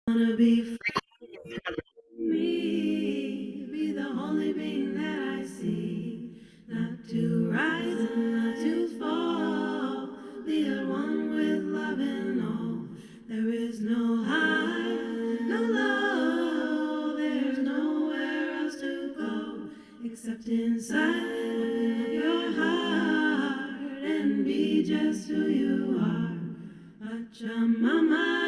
Wanna be free, be the only being that I see. Not to rise and not to fall, be at one with love and all. There is no high, no low, there's nowhere else to go except inside your heart and be just who you are. Pachamama,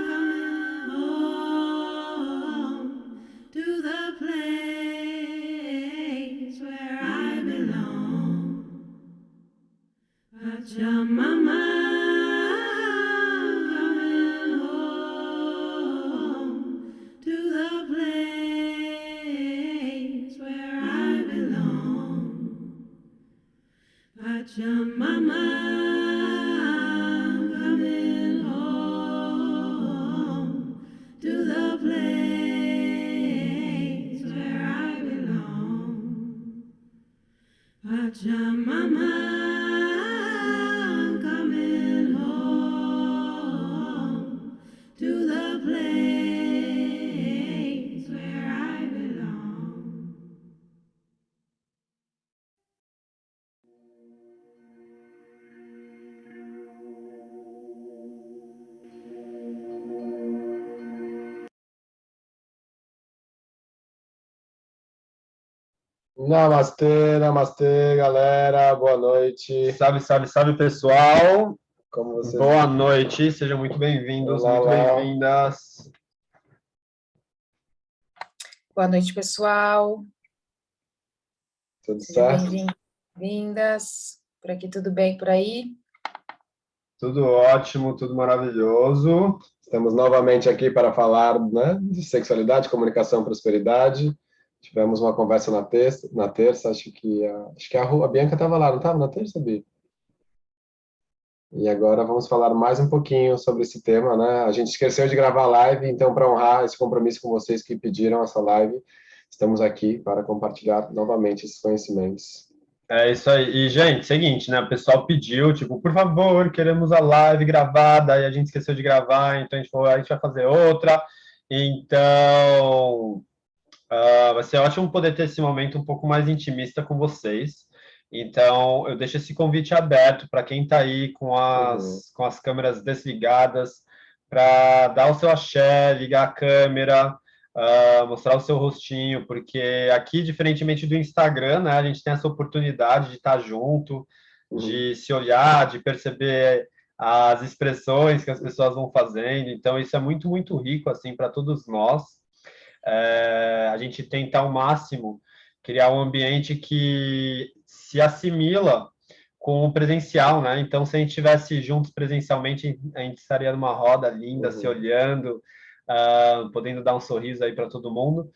coming home to the place where I belong. Pachamama, coming home to the place where I belong. Pachamama, coming home to the place where I belong. Pachamama, coming home to the place where I belong. Namastê, namastê, galera. Boa noite. Salve, salve, salve, pessoal. Como vocês Boa estão? noite, sejam muito bem-vindos, Olá, muito olá. bem-vindas. Boa noite, pessoal. Tudo Sejam certo? bem-vindas. Por aqui tudo bem por aí? Tudo ótimo, tudo maravilhoso. Estamos novamente aqui para falar, né, de sexualidade, comunicação, prosperidade. Tivemos uma conversa na terça, acho que a Bianca estava lá, não estava na terça, Bi? E agora vamos falar mais um pouquinho sobre esse tema, né? A gente esqueceu de gravar a live, então para honrar esse compromisso com vocês que pediram essa live, estamos aqui para compartilhar novamente esses conhecimentos. É isso aí. E, gente, seguinte, né? O pessoal pediu, tipo, por favor, queremos a live gravada, e a gente esqueceu de gravar, então a gente falou, a gente vai fazer outra. Então, vai ser ótimo poder ter esse momento um pouco mais intimista com vocês. Então, eu deixo esse convite aberto para quem está aí com as câmeras desligadas, para dar o seu axé, ligar a câmera, mostrar o seu rostinho, porque aqui, diferentemente do Instagram, né, a gente tem essa oportunidade de estar junto, de se olhar, de perceber as expressões que as pessoas vão fazendo. Então, isso é muito, muito rico assim para todos nós. A gente tenta ao máximo criar um ambiente que se assimila com o presencial, né? Então, se a gente estivesse juntos presencialmente, a gente estaria numa roda linda, se olhando, podendo dar um sorriso aí para todo mundo.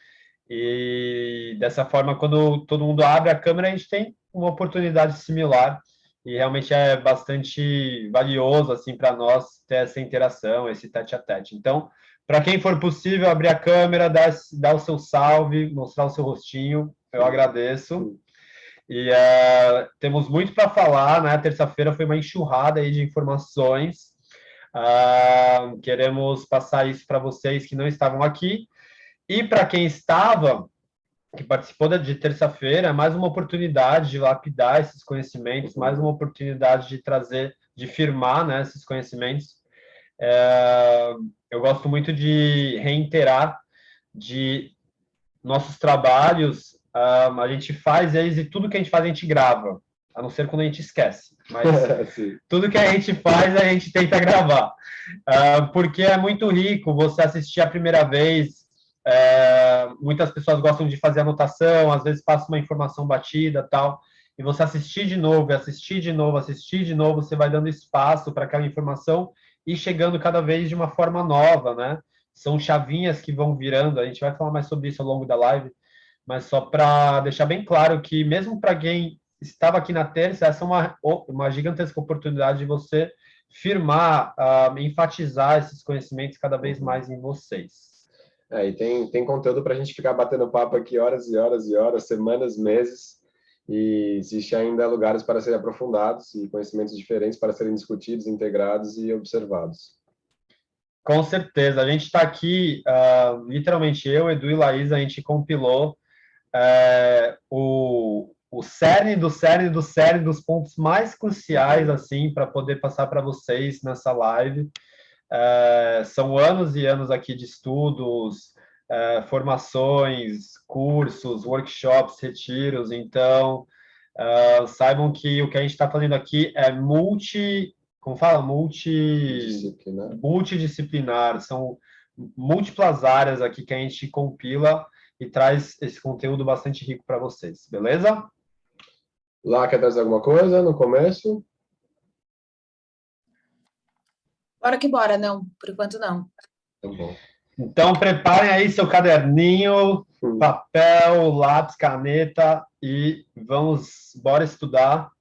E dessa forma, quando todo mundo abre a câmera, a gente tem uma oportunidade similar e realmente é bastante valioso assim para nós ter essa interação, esse tete-a-tete. Então, para quem for possível, abrir a câmera, dar o seu salve, mostrar o seu rostinho, eu agradeço. E temos muito para falar, né? Terça-feira foi uma enxurrada aí de informações. Queremos passar isso para vocês que não estavam aqui. E para quem estava, que participou de terça-feira, mais uma oportunidade de lapidar esses conhecimentos, mais uma oportunidade de trazer, de firmar, né, esses conhecimentos. Eu gosto muito de reiterar de nossos trabalhos, a gente faz eles e tudo que a gente faz a gente grava, a não ser quando a gente esquece. Mas tudo que a gente faz a gente tenta gravar, porque é muito rico você assistir a primeira vez. Muitas pessoas gostam de fazer anotação, às vezes passa uma informação batida, tal, e você assistir de novo, assistir de novo, assistir de novo, você vai dando espaço para aquela informação e chegando cada vez de uma forma nova, né? São chavinhas que vão virando, a gente vai falar mais sobre isso ao longo da live, mas só para deixar bem claro que mesmo para quem estava aqui na terça, essa é uma gigantesca oportunidade de você firmar, enfatizar esses conhecimentos cada vez mais em vocês. E tem conteúdo para a gente ficar batendo papo aqui horas e horas e horas, semanas, meses, e existe ainda lugares para serem aprofundados e conhecimentos diferentes para serem discutidos, integrados e observados. Com certeza. A gente está aqui, literalmente eu, Edu e Laís, a gente compilou o cerne do cerne do cerne dos pontos mais cruciais, assim, para poder passar para vocês nessa live. São anos e anos aqui de estudos, formações, cursos, workshops, retiros. Então, saibam que o que a gente está fazendo aqui é como fala? Multidisciplinar. São múltiplas áreas aqui que a gente compila e traz esse conteúdo bastante rico para vocês, beleza? Lá, quer trazer alguma coisa no começo? Bora que bora, não, por enquanto não. Tá bom. Então, preparem aí seu caderninho, papel, lápis, caneta e bora estudar,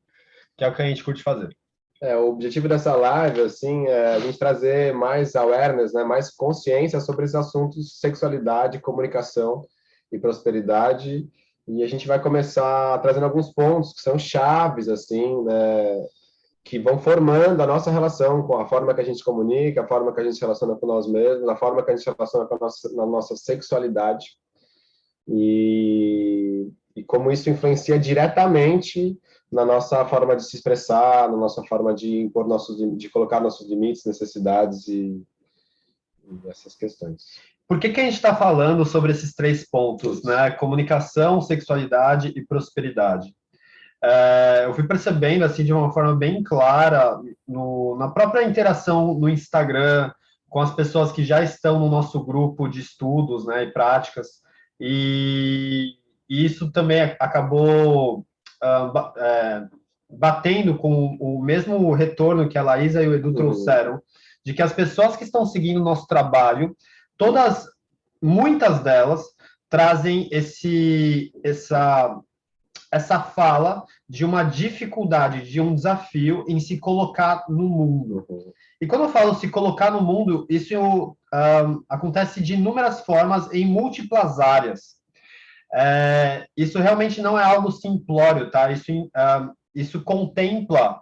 que é o que a gente curte fazer. O objetivo dessa live, assim, é a gente trazer mais awareness, né, mais consciência sobre esses assuntos, sexualidade, comunicação e prosperidade. E a gente vai começar trazendo alguns pontos que são chaves, assim, né, que vão formando a nossa relação com a forma que a gente comunica, a forma que a gente se relaciona com nós mesmos, a forma que a gente se relaciona com a nossa sexualidade. E como isso influencia diretamente na nossa forma de se expressar, na nossa forma de impor de colocar nossos limites, necessidades e essas questões. Por que a gente está falando sobre esses 3 pontos, né? Comunicação, sexualidade e prosperidade. Eu fui percebendo, assim, de uma forma bem clara, na própria interação no Instagram, com as pessoas que já estão no nosso grupo de estudos, né, e práticas, e isso também acabou batendo com o mesmo retorno que a Laísa e o Edu trouxeram, de que as pessoas que estão seguindo o nosso trabalho, muitas delas trazem essa fala de uma dificuldade, de um desafio em se colocar no mundo. E quando eu falo se colocar no mundo, isso acontece de inúmeras formas, em múltiplas áreas. Isso realmente não é algo simplório, tá? Isso contempla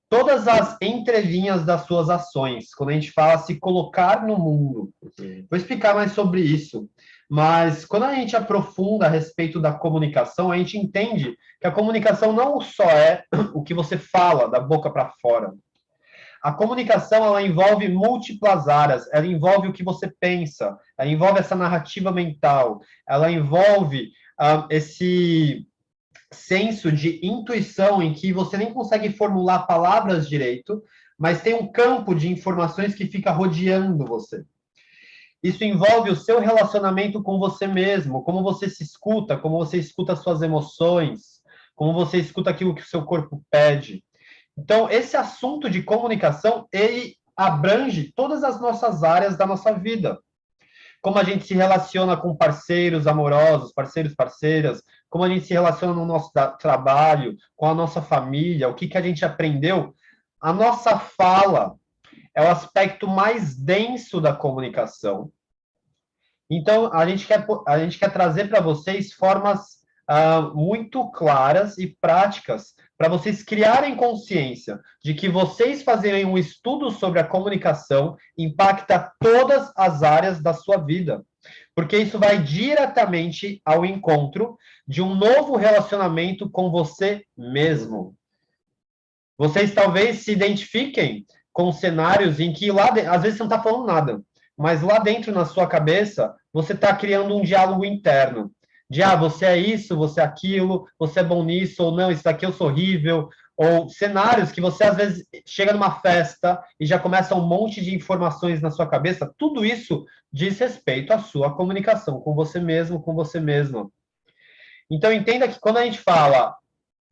todas as entrelinhas das suas ações, quando a gente fala se colocar no mundo. Vou explicar mais sobre isso. Mas quando a gente aprofunda a respeito da comunicação, a gente entende que a comunicação não só é o que você fala da boca para fora. A comunicação, ela envolve múltiplas áreas, ela envolve o que você pensa, ela envolve essa narrativa mental, ela envolve esse senso de intuição em que você nem consegue formular palavras direito, mas tem um campo de informações que fica rodeando você. Isso envolve o seu relacionamento com você mesmo, como você se escuta, como você escuta as suas emoções, como você escuta aquilo que o seu corpo pede. Então, esse assunto de comunicação, ele abrange todas as nossas áreas da nossa vida. Como a gente se relaciona com parceiros amorosos, parceiras, como a gente se relaciona no nosso trabalho, com a nossa família, o que a gente aprendeu. A nossa fala é o aspecto mais denso da comunicação. Então, a gente quer trazer para vocês formas muito claras e práticas para vocês criarem consciência de que vocês fazerem um estudo sobre a comunicação impacta todas as áreas da sua vida, porque isso vai diretamente ao encontro de um novo relacionamento com você mesmo. Vocês talvez se identifiquem com cenários em que às vezes você não está falando nada, mas lá dentro na sua cabeça você está criando um diálogo interno. De, você é isso, você é aquilo, você é bom nisso, ou não, isso daqui eu sou horrível, ou cenários que você, às vezes, chega numa festa e já começa um monte de informações na sua cabeça, tudo isso diz respeito à sua comunicação com você mesmo, com você mesma. Então, entenda que quando a gente fala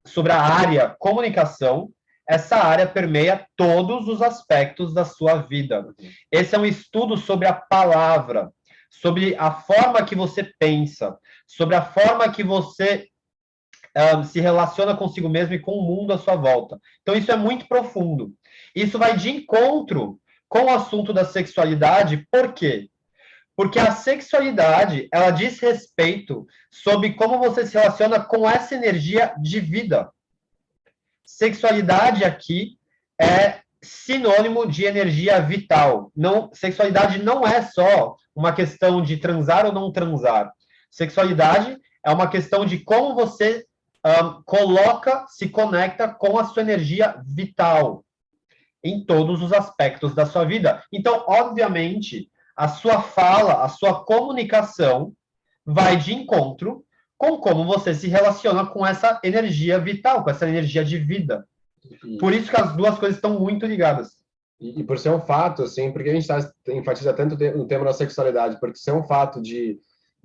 sobre a área comunicação, essa área permeia todos os aspectos da sua vida. Esse é um estudo sobre a palavra, sobre a forma que você pensa, sobre a forma que você se relaciona consigo mesmo e com o mundo à sua volta. Então, isso é muito profundo. Isso vai de encontro com o assunto da sexualidade. Por quê? Porque a sexualidade, ela diz respeito sobre como você se relaciona com essa energia de vida. Sexualidade aqui é sinônimo de energia vital. Não, sexualidade não é só uma questão de transar ou não transar. Sexualidade é uma questão de como você se conecta com a sua energia vital em todos os aspectos da sua vida. Então, obviamente, a sua fala, a sua comunicação vai de encontro com como você se relaciona com essa energia vital, com essa energia de vida. Por isso que as duas coisas estão muito ligadas. E por ser um fato, assim, porque a gente enfatiza tanto no tema da sexualidade, porque ser um fato de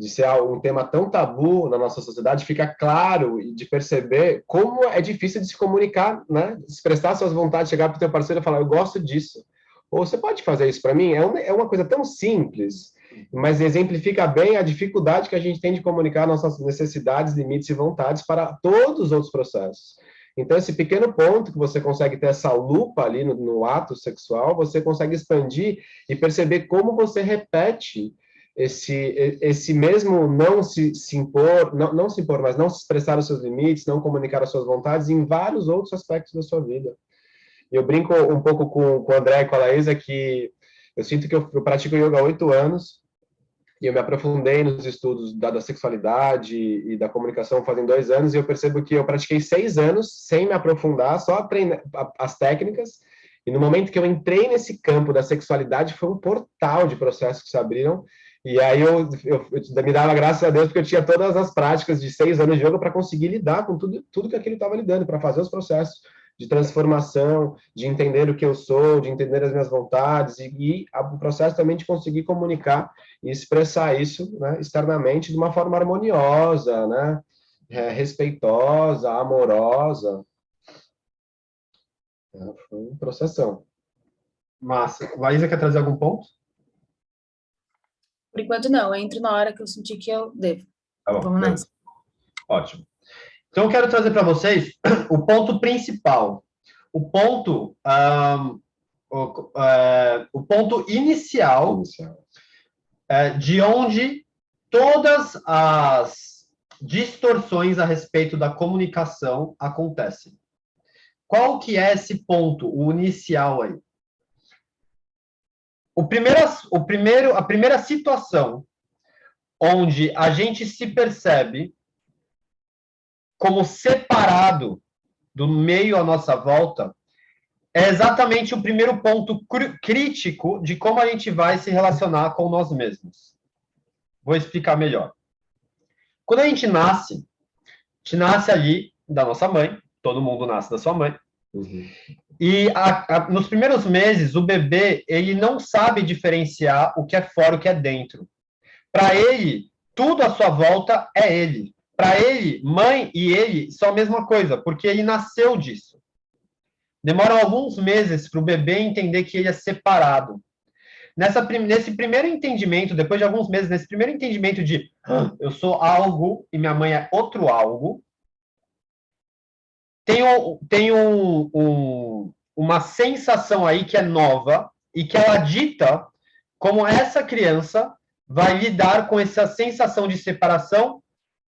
ser um tema tão tabu na nossa sociedade, fica claro de perceber como é difícil de se comunicar, né? Expressar suas vontades, chegar para o teu parceiro e falar, eu gosto disso. Ou você pode fazer isso para mim? É uma coisa tão simples, mas exemplifica bem a dificuldade que a gente tem de comunicar nossas necessidades, limites e vontades para todos os outros processos. Então, esse pequeno ponto que você consegue ter essa lupa ali no ato sexual, você consegue expandir e perceber como você repete esse mesmo não se impor, não se impor, mas não se expressar os seus limites, não comunicar as suas vontades em vários outros aspectos da sua vida. E eu brinco um pouco com o André e com a Laísa que eu sinto que eu pratico yoga há 8 anos e eu me aprofundei nos estudos da sexualidade e da comunicação fazem 2 anos e eu percebo que eu pratiquei 6 anos sem me aprofundar, só aprender as técnicas. E no momento que eu entrei nesse campo da sexualidade, foi um portal de processos que se abriram. E aí eu me dava graças a Deus porque eu tinha todas as práticas de 6 anos de yoga para conseguir lidar com tudo que aquilo estava lidando, para fazer os processos de transformação, de entender o que eu sou, de entender as minhas vontades e o processo também de conseguir comunicar e expressar isso, né, externamente de uma forma harmoniosa, né, respeitosa, amorosa. Foi um processão. Massa. Laísa, quer trazer algum ponto? Por enquanto, não. Eu entro na hora que eu sentir que eu devo. Tá bom. Vamos nessa. Ótimo. Então, eu quero trazer para vocês o ponto principal. O ponto inicial de onde todas as distorções a respeito da comunicação acontecem. Qual que é esse ponto, o inicial aí? A primeira situação onde a gente se percebe como separado do meio à nossa volta é exatamente o primeiro ponto crítico de como a gente vai se relacionar com nós mesmos. Vou explicar melhor. Quando a gente nasce ali da nossa mãe, todo mundo nasce da sua mãe, e nos primeiros meses, o bebê, ele não sabe diferenciar o que é fora e o que é dentro. Para ele, tudo à sua volta é ele. Para ele, mãe e ele são a mesma coisa, porque ele nasceu disso. Demoram alguns meses para o bebê entender que ele é separado. Nesse primeiro entendimento, depois de alguns meses, nesse primeiro entendimento de eu sou algo e minha mãe é outro algo, tem uma sensação aí que é nova e que ela dita como essa criança vai lidar com essa sensação de separação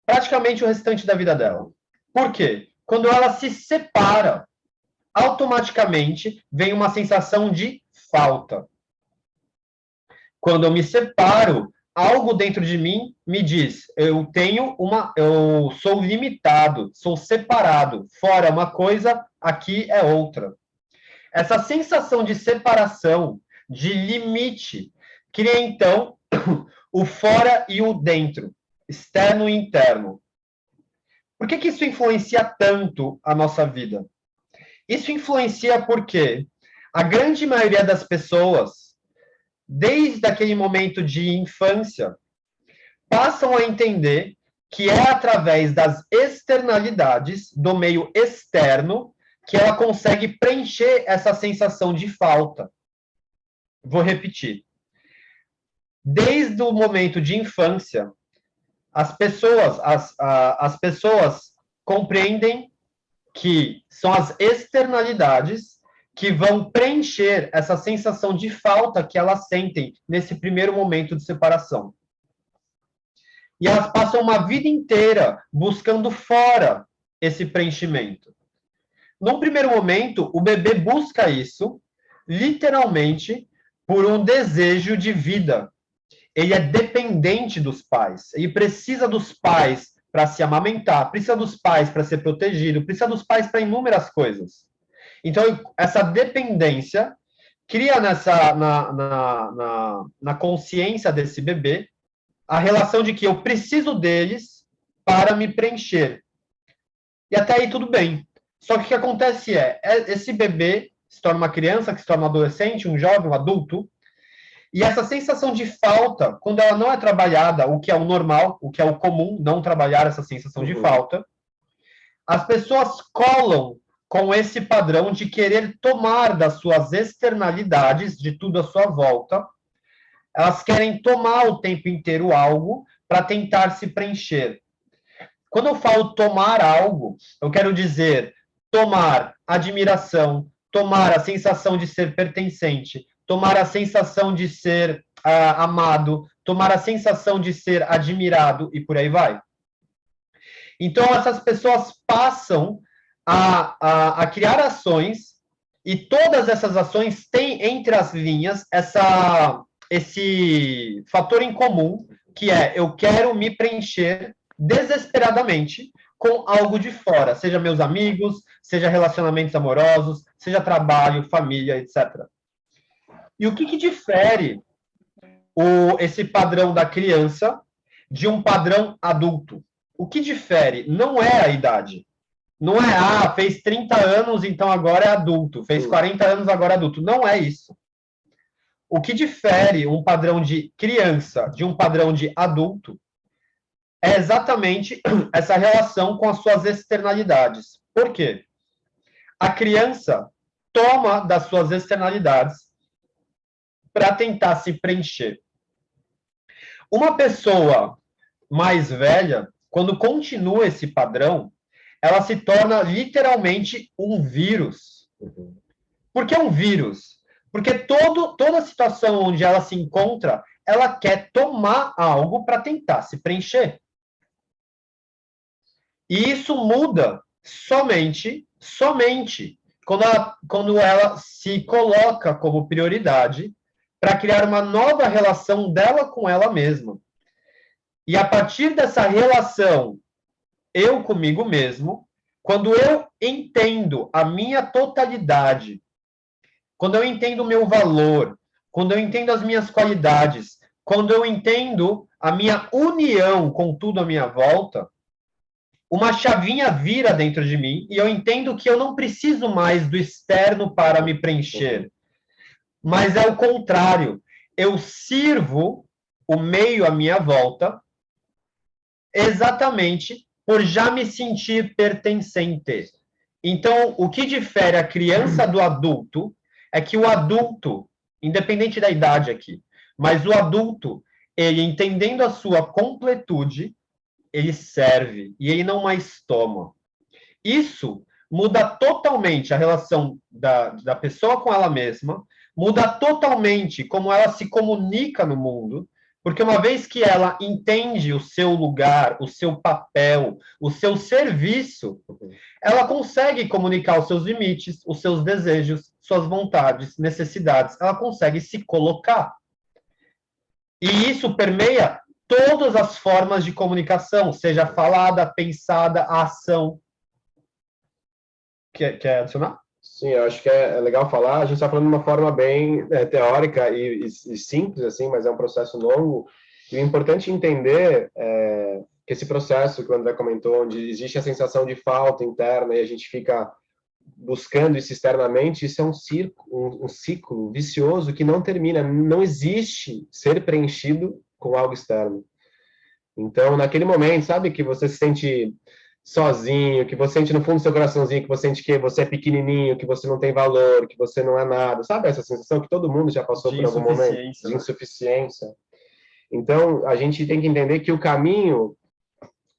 praticamente o restante da vida dela. Por quê? Quando ela se separa, automaticamente vem uma sensação de falta. Quando eu me separo, algo dentro de mim me diz, eu sou limitado, sou separado, fora uma coisa, aqui é outra. Essa sensação de separação, de limite, cria então o fora e o dentro, externo e interno. Por que isso influencia tanto a nossa vida? Isso influencia porque a grande maioria das pessoas, desde aquele momento de infância, passam a entender que é através das externalidades do meio externo que ela consegue preencher essa sensação de falta. Vou repetir. Desde o momento de infância, as pessoas compreendem que são as externalidades que vão preencher essa sensação de falta que elas sentem nesse primeiro momento de separação. E elas passam uma vida inteira buscando fora esse preenchimento. Num primeiro momento, o bebê busca isso literalmente por um desejo de vida. Ele é dependente dos pais. Ele precisa dos pais para se amamentar, precisa dos pais para ser protegido, precisa dos pais para inúmeras coisas. Então, essa dependência cria na consciência desse bebê a relação de que eu preciso deles para me preencher. E até aí tudo bem. Só que o que acontece esse bebê se torna uma criança, que se torna um adolescente, um jovem, um adulto, e essa sensação de falta, quando ela não é trabalhada, o que é o normal, o que é o comum, não trabalhar essa sensação de falta, as pessoas colam com esse padrão de querer tomar das suas externalidades, de tudo à sua volta, elas querem tomar o tempo inteiro algo para tentar se preencher. Quando eu falo tomar algo, eu quero dizer tomar admiração, tomar a sensação de ser pertencente, tomar a sensação de ser amado, tomar a sensação de ser admirado e por aí vai. Então, essas pessoas passam a criar ações e todas essas ações têm entre as linhas esse fator em comum, que é eu quero me preencher desesperadamente com algo de fora, seja meus amigos, seja relacionamentos amorosos, seja trabalho, família, etc. E o que difere esse padrão da criança de um padrão adulto? O que difere não é a idade. Não é, fez 30 anos, então agora é adulto. Fez 40 anos, agora é adulto. Não é isso. O que difere um padrão de criança de um padrão de adulto é exatamente essa relação com as suas externalidades. Por quê? A criança toma das suas externalidades para tentar se preencher. Uma pessoa mais velha, quando continua esse padrão, ela se torna literalmente um vírus. Por que um vírus? Porque toda situação onde ela se encontra, ela quer tomar algo para tentar se preencher. E isso muda somente quando ela se coloca como prioridade para criar uma nova relação dela com ela mesma. E a partir dessa relação, eu comigo mesmo, quando eu entendo a minha totalidade, quando eu entendo o meu valor, quando eu entendo as minhas qualidades, quando eu entendo a minha união com tudo à minha volta, uma chavinha vira dentro de mim e eu entendo que eu não preciso mais do externo para me preencher. Mas é o contrário. Eu sirvo o meio à minha volta exatamente por já me sentir pertencente. Então, o que difere a criança do adulto é que o adulto, independente da idade aqui, mas o adulto, ele entendendo a sua completude, ele serve e ele não mais toma. Isso muda totalmente a relação da pessoa com ela mesma, muda totalmente como ela se comunica no mundo, porque uma vez que ela entende o seu lugar, o seu papel, o seu serviço, ela consegue comunicar os seus limites, os seus desejos, suas vontades, necessidades, ela consegue se colocar. E isso permeia todas as formas de comunicação, seja falada, pensada, a ação. Quer adicionar? Sim, eu acho que é legal falar. A gente está falando de uma forma bem teórica e simples, assim, mas é um processo longo. E o importante entender que esse processo que o André comentou, onde existe a sensação de falta interna e a gente fica buscando isso externamente, isso é um ciclo vicioso que não termina. Não existe ser preenchido com algo externo. Então, naquele momento, sabe, que você se sente sozinho, que você sente no fundo do seu coraçãozinho, que você sente que você é pequenininho, que você não tem valor, que você não é nada, sabe essa sensação que todo mundo já passou por algum momento? De insuficiência. Então, a gente tem que entender que o caminho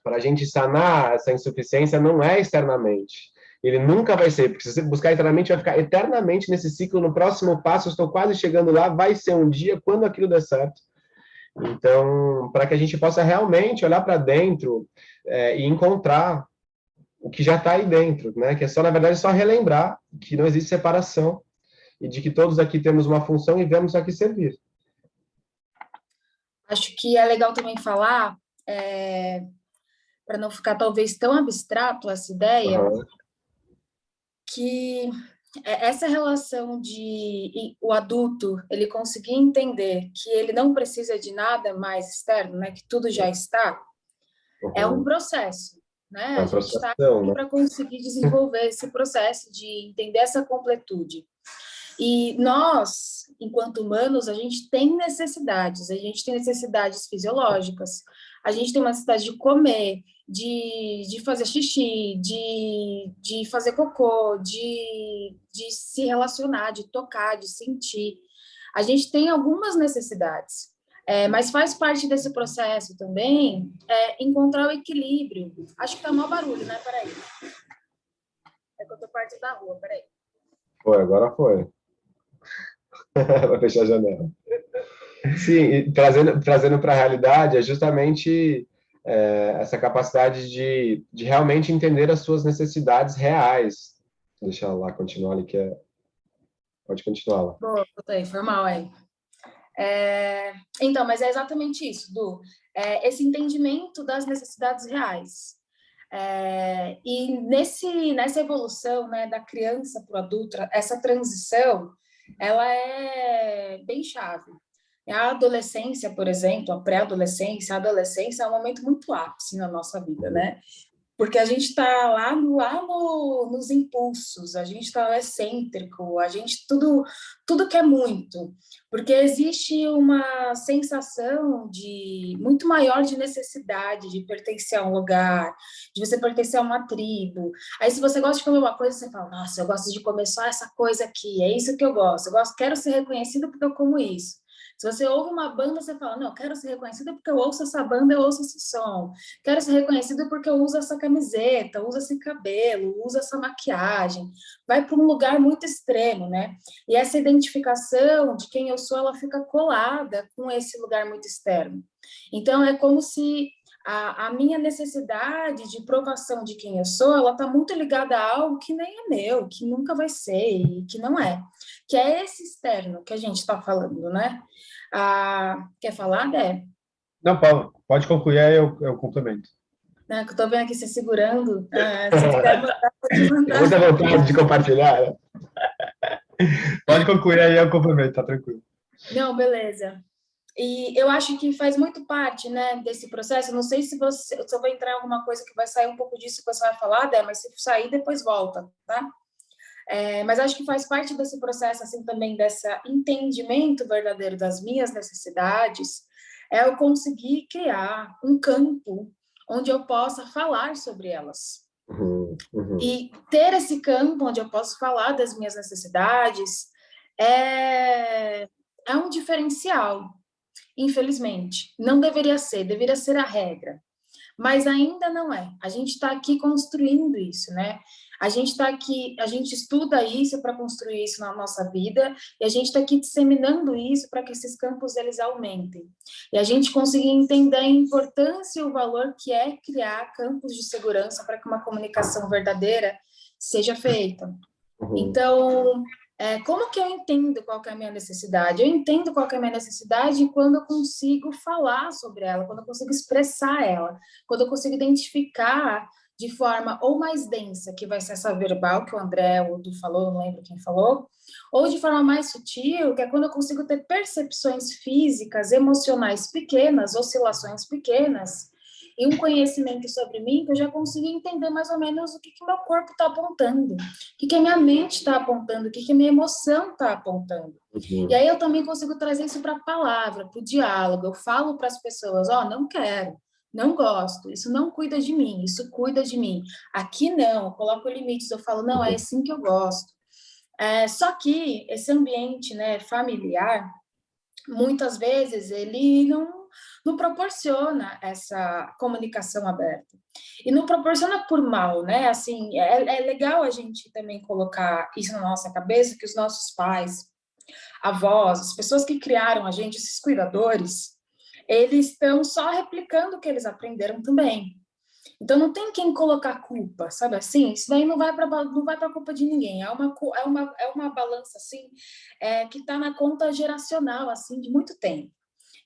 para a gente sanar essa insuficiência não é externamente. Ele nunca vai ser, porque se você buscar internamente, vai ficar eternamente nesse ciclo. No próximo passo, eu estou quase chegando lá, vai ser um dia quando aquilo der certo. Então, para que a gente possa realmente olhar para dentro e encontrar o que já está aí dentro, né? Que é só, na verdade, só relembrar que não existe separação e de que todos aqui temos uma função e viemos aqui servir. Acho que é legal também falar, para não ficar talvez tão abstrato essa ideia, que essa relação de o adulto ele conseguir entender que ele não precisa de nada mais externo, né, que tudo já está, é um processo, né? É uma a gente está processação, aqui né? para conseguir desenvolver esse processo de entender essa completude. E nós, enquanto humanos, a gente tem necessidades fisiológicas, a gente tem uma necessidade de comer, de fazer xixi, de fazer cocô, de se relacionar, de tocar, de sentir. A gente tem algumas necessidades, mas faz parte desse processo também encontrar o equilíbrio. Acho que tá mau barulho, né? Peraí. É que eu tô perto da rua, peraí. Foi, agora foi. Vai fechar a janela. Sim, e trazendo para a realidade é justamente essa capacidade de realmente entender as suas necessidades reais. Deixa ela lá continuar ali, pode continuar lá. Boa, botei, foi mal aí. Então, mas é exatamente isso, Du. Esse entendimento das necessidades reais. E nessa evolução, né, da criança para o adulto, essa transição, ela é bem chave. A adolescência, por exemplo, a pré-adolescência, a adolescência é um momento muito ápice na nossa vida, né? Porque a gente está lá nos impulsos, a gente está excêntrico, a gente tudo quer muito, porque existe uma sensação de muito maior de necessidade, de pertencer a um lugar, de você pertencer a uma tribo. Aí, se você gosta de comer uma coisa, você fala, nossa, eu gosto de comer só essa coisa aqui, é isso que eu gosto, quero ser reconhecido porque eu como isso. Se você ouve uma banda, você fala, não, eu quero ser reconhecido porque eu ouço essa banda, eu ouço esse som. Quero ser reconhecido porque eu uso essa camiseta, uso esse cabelo, uso essa maquiagem. Vai para um lugar muito extremo, né? E essa identificação de quem eu sou, ela fica colada com esse lugar muito externo. Então, é como se a minha necessidade de provação de quem eu sou, ela está muito ligada a algo que nem é meu, que nunca vai ser e que não é. Que é esse externo que a gente está falando, né? Quer falar, Dé? Não, Paulo, pode concluir, aí eu complemento. Né, que eu estou vendo aqui você segurando. Se quiser mandar, pode Tem muita mandar. vontade de compartilhar, né? Pode concluir, aí eu complemento, tá tranquilo. Não, beleza. E eu acho que faz muito parte, né, desse processo. Não sei se eu vou entrar em alguma coisa que vai sair um pouco disso que você vai falar, Dé, mas se sair, depois volta, tá? Mas acho que faz parte desse processo, assim, também desse entendimento verdadeiro das minhas necessidades, eu conseguir criar um campo onde eu possa falar sobre elas. E ter esse campo onde eu posso falar das minhas necessidades é um diferencial, infelizmente. Não deveria ser a regra. Mas ainda não é. A gente está aqui construindo isso, né? A gente está aqui, a gente estuda isso para construir isso na nossa vida e a gente está aqui disseminando isso para que esses campos eles aumentem. E a gente conseguir entender a importância e o valor que é criar campos de segurança para que uma comunicação verdadeira seja feita. Então, como que eu entendo qual que é a minha necessidade? Eu entendo qual que é a minha necessidade quando eu consigo falar sobre ela, quando eu consigo expressar ela, quando eu consigo identificar de forma ou mais densa, que vai ser essa verbal que o André ou o Du falou, não lembro quem falou, ou de forma mais sutil, que é quando eu consigo ter percepções físicas, emocionais pequenas, oscilações pequenas, e um conhecimento sobre mim que eu já consigo entender mais ou menos o que meu corpo está apontando, o que a minha mente está apontando, o que a minha emoção está apontando. E aí eu também consigo trazer isso para a palavra, para o diálogo. Eu falo para as pessoas, não quero, não gosto, isso não cuida de mim, isso cuida de mim. Aqui não, eu coloco limites, eu falo, não, é assim que eu gosto. Só que esse ambiente, né, familiar, muitas vezes ele não proporciona essa comunicação aberta. E não proporciona por mal, né? Assim, é legal a gente também colocar isso na nossa cabeça, que os nossos pais, avós, as pessoas que criaram a gente, esses cuidadores, eles estão só replicando o que eles aprenderam também. Então não tem quem colocar culpa, sabe assim? Isso daí não vai para culpa de ninguém. É uma balança assim que está na conta geracional assim de muito tempo.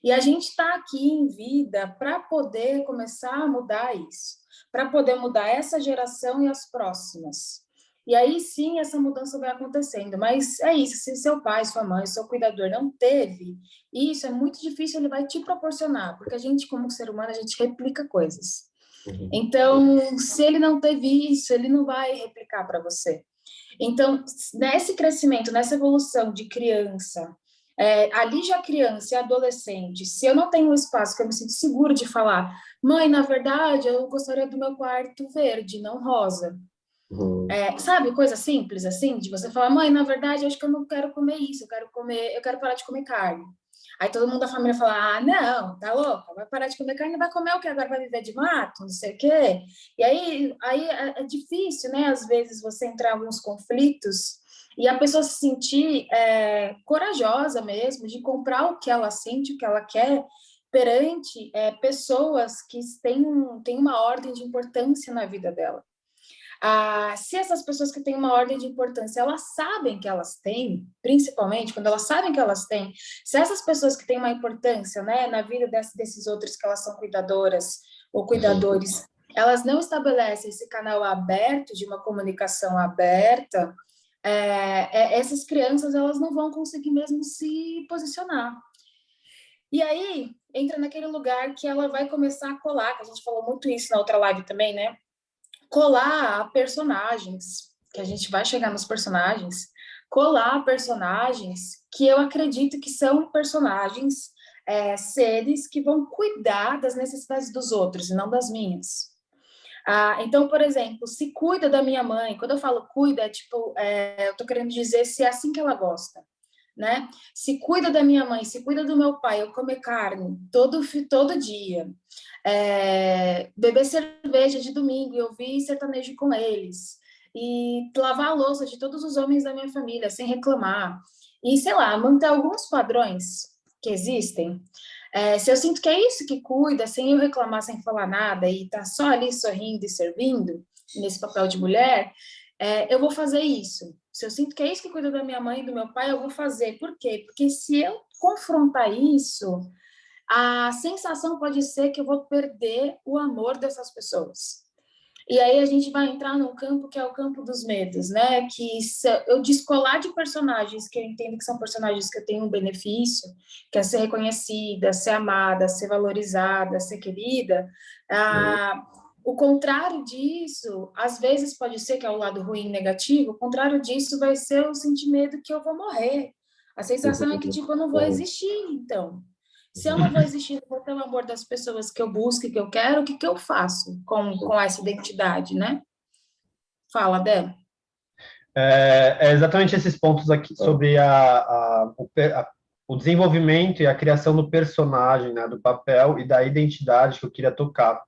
E a gente está aqui em vida para poder começar a mudar isso, para poder mudar essa geração e as próximas. E aí sim essa mudança vai acontecendo. Mas é isso, se seu pai, sua mãe, seu cuidador não teve, isso é muito difícil, ele vai te proporcionar, porque a gente, como ser humano, a gente replica coisas. Então, se ele não teve isso, ele não vai replicar para você. Então, nesse crescimento, nessa evolução de criança, ali já criança e adolescente, se eu não tenho um espaço que eu me sinto seguro de falar, mãe, na verdade, eu gostaria do meu quarto verde, não rosa. Sabe, coisa simples assim, de você falar, mãe, na verdade, eu acho que eu não quero comer isso, eu quero parar de comer carne. Aí todo mundo da família fala, não, tá louca, vai parar de comer carne, vai comer o quê? Agora vai viver de mato, não sei o quê. E aí é difícil, né, às vezes, você entrar em alguns conflitos e a pessoa se sentir corajosa mesmo, de comprar o que ela sente, o que ela quer, perante pessoas que têm uma ordem de importância na vida dela. Se essas pessoas que têm uma ordem de importância, elas sabem que elas têm, principalmente quando elas sabem que elas têm, se essas pessoas que têm uma importância, né, na vida desses outros que elas são cuidadoras ou cuidadores, elas não estabelecem esse canal aberto, de uma comunicação aberta, essas crianças elas não vão conseguir mesmo se posicionar. E aí, entra naquele lugar que ela vai começar a colar, que a gente falou muito isso na outra live também, né? Colar personagens, que a gente vai chegar nos personagens, colar personagens que eu acredito que são personagens, seres que vão cuidar das necessidades dos outros e não das minhas. Então, por exemplo, se cuida da minha mãe, quando eu falo cuida, eu tô querendo dizer se é assim que ela gosta, né? Se cuida da minha mãe, se cuida do meu pai, eu comer carne todo dia, beber cerveja de domingo e ouvir sertanejo com eles, e lavar a louça de todos os homens da minha família sem reclamar, e sei lá, manter alguns padrões que existem. Se eu sinto que é isso que cuida, sem eu reclamar, sem falar nada, e tá só ali sorrindo e servindo, nesse papel de mulher, eu vou fazer isso. Se eu sinto que é isso que cuida da minha mãe e do meu pai, eu vou fazer. Por quê? Porque se eu confrontar isso, a sensação pode ser que eu vou perder o amor dessas pessoas. E aí a gente vai entrar num campo que é o campo dos medos, né? Que se eu descolar de personagens que eu entendo que são personagens que eu tenho um benefício, que é ser reconhecida, ser amada, ser valorizada, ser querida, o contrário disso, às vezes pode ser que é o lado ruim negativo, o contrário disso vai ser o sentir medo que eu vou morrer. A sensação é que, tipo, eu não vou existir, então. Se eu não vou existir, não vou ter o amor das pessoas que eu busco e que eu quero, o que eu faço com essa identidade, né? Fala, Dé. Exatamente esses pontos aqui sobre o desenvolvimento e a criação do personagem, né, do papel e da identidade que eu queria tocar,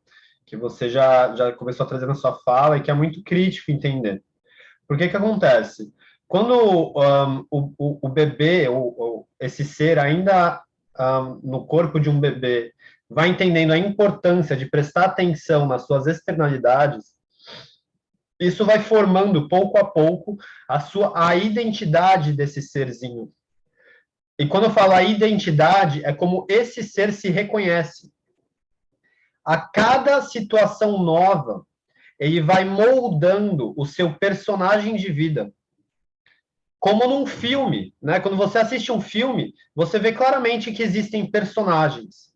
que você já começou a trazer na sua fala e que é muito crítico entender. Por que acontece? Quando o bebê, esse ser ainda no corpo de um bebê, vai entendendo a importância de prestar atenção nas suas externalidades, isso vai formando, pouco a pouco, a identidade desse serzinho. E quando eu falo a identidade, é como esse ser se reconhece. A cada situação nova, ele vai moldando o seu personagem de vida. Como num filme, né? Quando você assiste um filme, você vê claramente que existem personagens.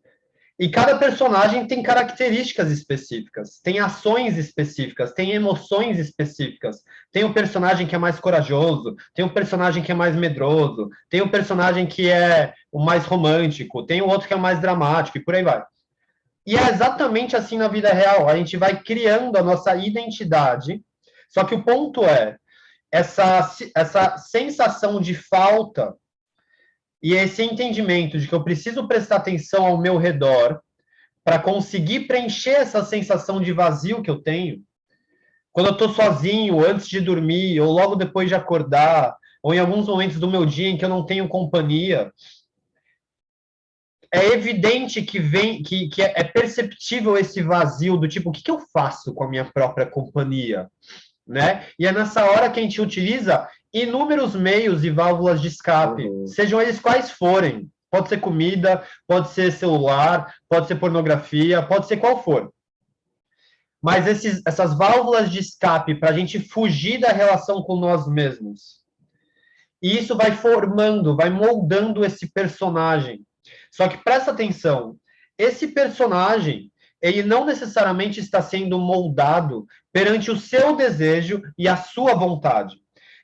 E cada personagem tem características específicas, tem ações específicas, tem emoções específicas. Tem um personagem que é mais corajoso, tem um personagem que é mais medroso, tem um personagem que é o mais romântico, tem o outro que é mais dramático, e por aí vai. E é exatamente assim na vida real. A gente vai criando a nossa identidade, só que o ponto é, essa sensação de falta e esse entendimento de que eu preciso prestar atenção ao meu redor para conseguir preencher essa sensação de vazio que eu tenho, quando eu estou sozinho, antes de dormir, ou logo depois de acordar, ou em alguns momentos do meu dia em que eu não tenho companhia, é evidente que é perceptível esse vazio do tipo, o que eu faço com a minha própria companhia? Né? E é nessa hora que a gente utiliza inúmeros meios e válvulas de escape, sejam eles quais forem. Pode ser comida, pode ser celular, pode ser pornografia, pode ser qual for. Mas essas válvulas de escape para a gente fugir da relação com nós mesmos. E isso vai formando, vai moldando esse personagem. Só que presta atenção, esse personagem, ele não necessariamente está sendo moldado perante o seu desejo e a sua vontade.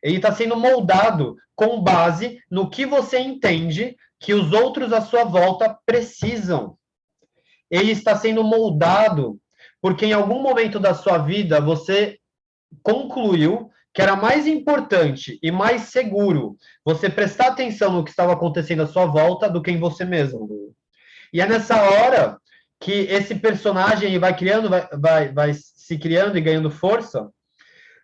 Ele está sendo moldado com base no que você entende que os outros à sua volta precisam. Ele está sendo moldado porque em algum momento da sua vida você concluiu que era mais importante e mais seguro você prestar atenção no que estava acontecendo à sua volta do que em você mesmo. E é nessa hora que esse personagem vai criando, vai se criando e ganhando força,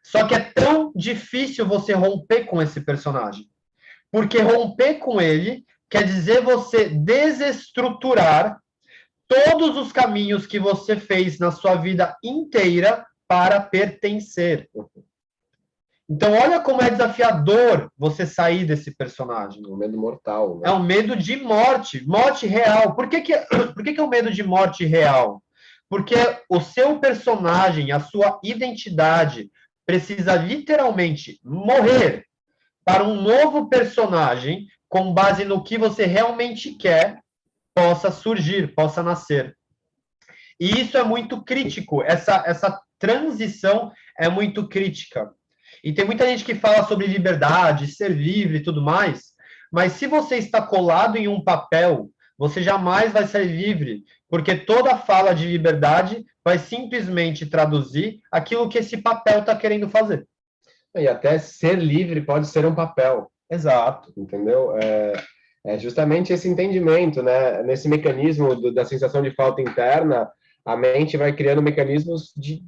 só que é tão difícil você romper com esse personagem. Porque romper com ele quer dizer você desestruturar todos os caminhos que você fez na sua vida inteira para pertencer. Então, olha como é desafiador você sair desse personagem. Um medo mortal. Né? É um medo de morte, morte real. Por que é um medo de morte real? Porque o seu personagem, a sua identidade, precisa literalmente morrer para um novo personagem, com base no que você realmente quer, possa surgir, possa nascer. E isso é muito crítico, essa transição é muito crítica. E tem muita gente que fala sobre liberdade, ser livre e tudo mais, mas se você está colado em um papel, você jamais vai ser livre, porque toda fala de liberdade vai simplesmente traduzir aquilo que esse papel está querendo fazer. E até ser livre pode ser um papel. Exato. Entendeu? É justamente esse entendimento, né? Nesse mecanismo da sensação de falta interna, a mente vai criando mecanismos de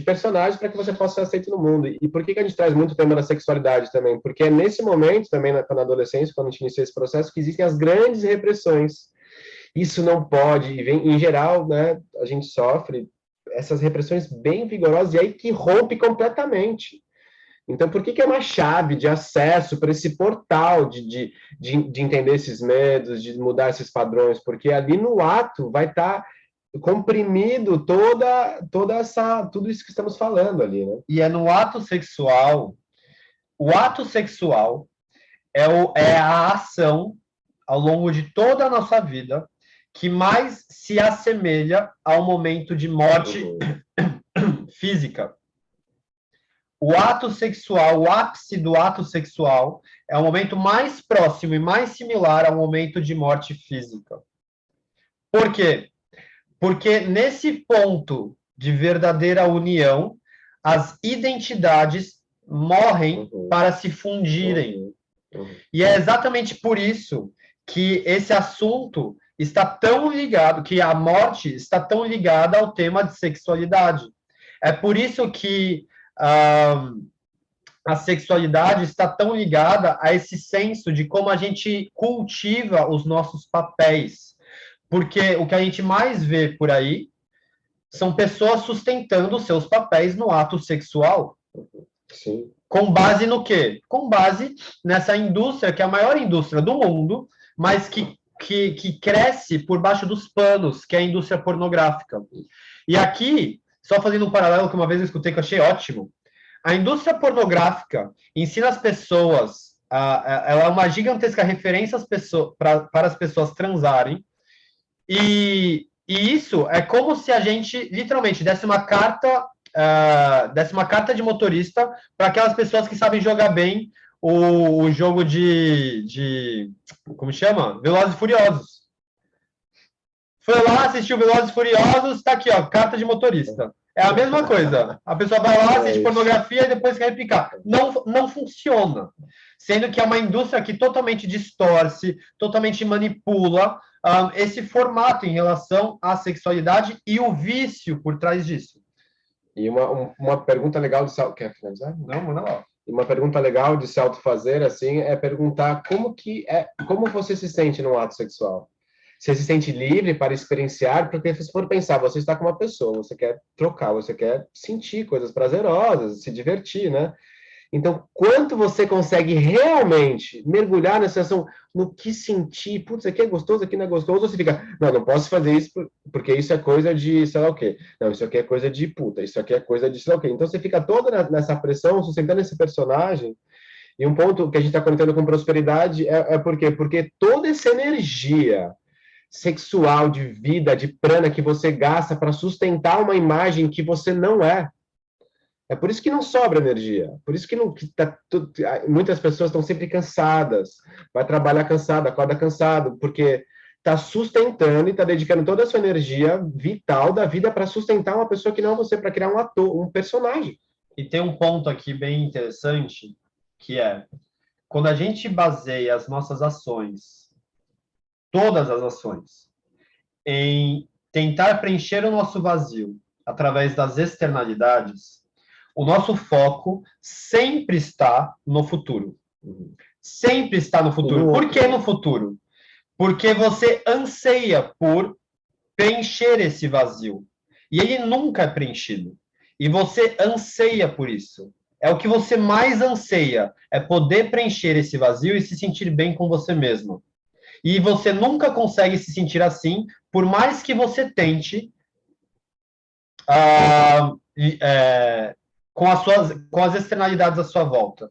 personagens para que você possa ser aceito no mundo. E por que a gente traz muito o tema da sexualidade também? Porque é nesse momento, também na adolescência, quando a gente inicia esse processo, que existem as grandes repressões. Isso não pode, e vem, em geral, né, a gente sofre essas repressões bem vigorosas, e aí que rompe completamente. Então, por que é uma chave de acesso para esse portal de entender esses medos, de mudar esses padrões? Porque ali no ato vai estar comprimido tudo isso que estamos falando ali, né? E é no ato sexual, o ato sexual é a ação ao longo de toda a nossa vida que mais se assemelha ao momento de morte física. O ato sexual, o ápice do ato sexual é o momento mais próximo e mais similar ao momento de morte física. Por quê? Porque nesse ponto de verdadeira união, as identidades morrem para se fundirem. E é exatamente por isso que esse assunto está tão ligado, que a morte está tão ligada ao tema de sexualidade. É por isso que a sexualidade está tão ligada a esse senso de como a gente cultiva os nossos papéis. Porque o que a gente mais vê por aí são pessoas sustentando os seus papéis no ato sexual. Sim. Com base no quê? Com base nessa indústria, que é a maior indústria do mundo, mas que cresce por baixo dos panos, que é a indústria pornográfica. E aqui, só fazendo um paralelo que uma vez eu escutei que eu achei ótimo, a indústria pornográfica ensina as pessoas, ela é uma gigantesca referência para as pessoas transarem, e isso é como se a gente, literalmente, desse uma carta de motorista para aquelas pessoas que sabem jogar bem o jogo como chama? Velozes e Furiosos. Foi lá, assistiu Velozes e Furiosos, tá aqui, ó, carta de motorista. É a mesma coisa. A pessoa vai lá, assiste pornografia e depois quer replicar. Não funciona. Sendo que é uma indústria que totalmente distorce, totalmente manipula esse formato em relação à sexualidade e o vício por trás disso. E uma pergunta legal do Saulo. Quer finalizar? Não, manda lá. E uma pergunta legal de se autofazer, assim, é perguntar como você se sente no ato sexual. Você se sente livre para experienciar, porque se for pensar, você está com uma pessoa, você quer trocar, você quer sentir coisas prazerosas, se divertir, né? Então, quanto você consegue realmente mergulhar nessa ação, no que sentir, putz, aqui é gostoso, aqui não é gostoso, ou você fica, não posso fazer isso porque isso é coisa de sei lá o quê. Não, isso aqui é coisa de puta, isso aqui é coisa de sei lá o quê. Então, você fica toda nessa pressão, sustentando esse personagem, e um ponto que a gente está conectando com prosperidade é por quê? Porque toda essa energia sexual, de vida, de prana que você gasta para sustentar uma imagem que você não é, é por isso que não sobra energia. Por isso que, não, que muitas pessoas estão sempre cansadas. Vai trabalhar cansado, acorda cansado, porque está sustentando e está dedicando toda a sua energia vital da vida para sustentar uma pessoa que não é você, para criar um ator, um personagem. E tem um ponto aqui bem interessante, que é, quando a gente baseia as nossas ações, todas as ações, em tentar preencher o nosso vazio através das externalidades, o nosso foco sempre está no futuro. Sempre está no futuro. Por que no futuro? Porque você anseia por preencher esse vazio. E ele nunca é preenchido. E você anseia por isso. É o que você mais anseia, é poder preencher esse vazio e se sentir bem com você mesmo. E você nunca consegue se sentir assim, por mais que você tente com as externalidades à sua volta.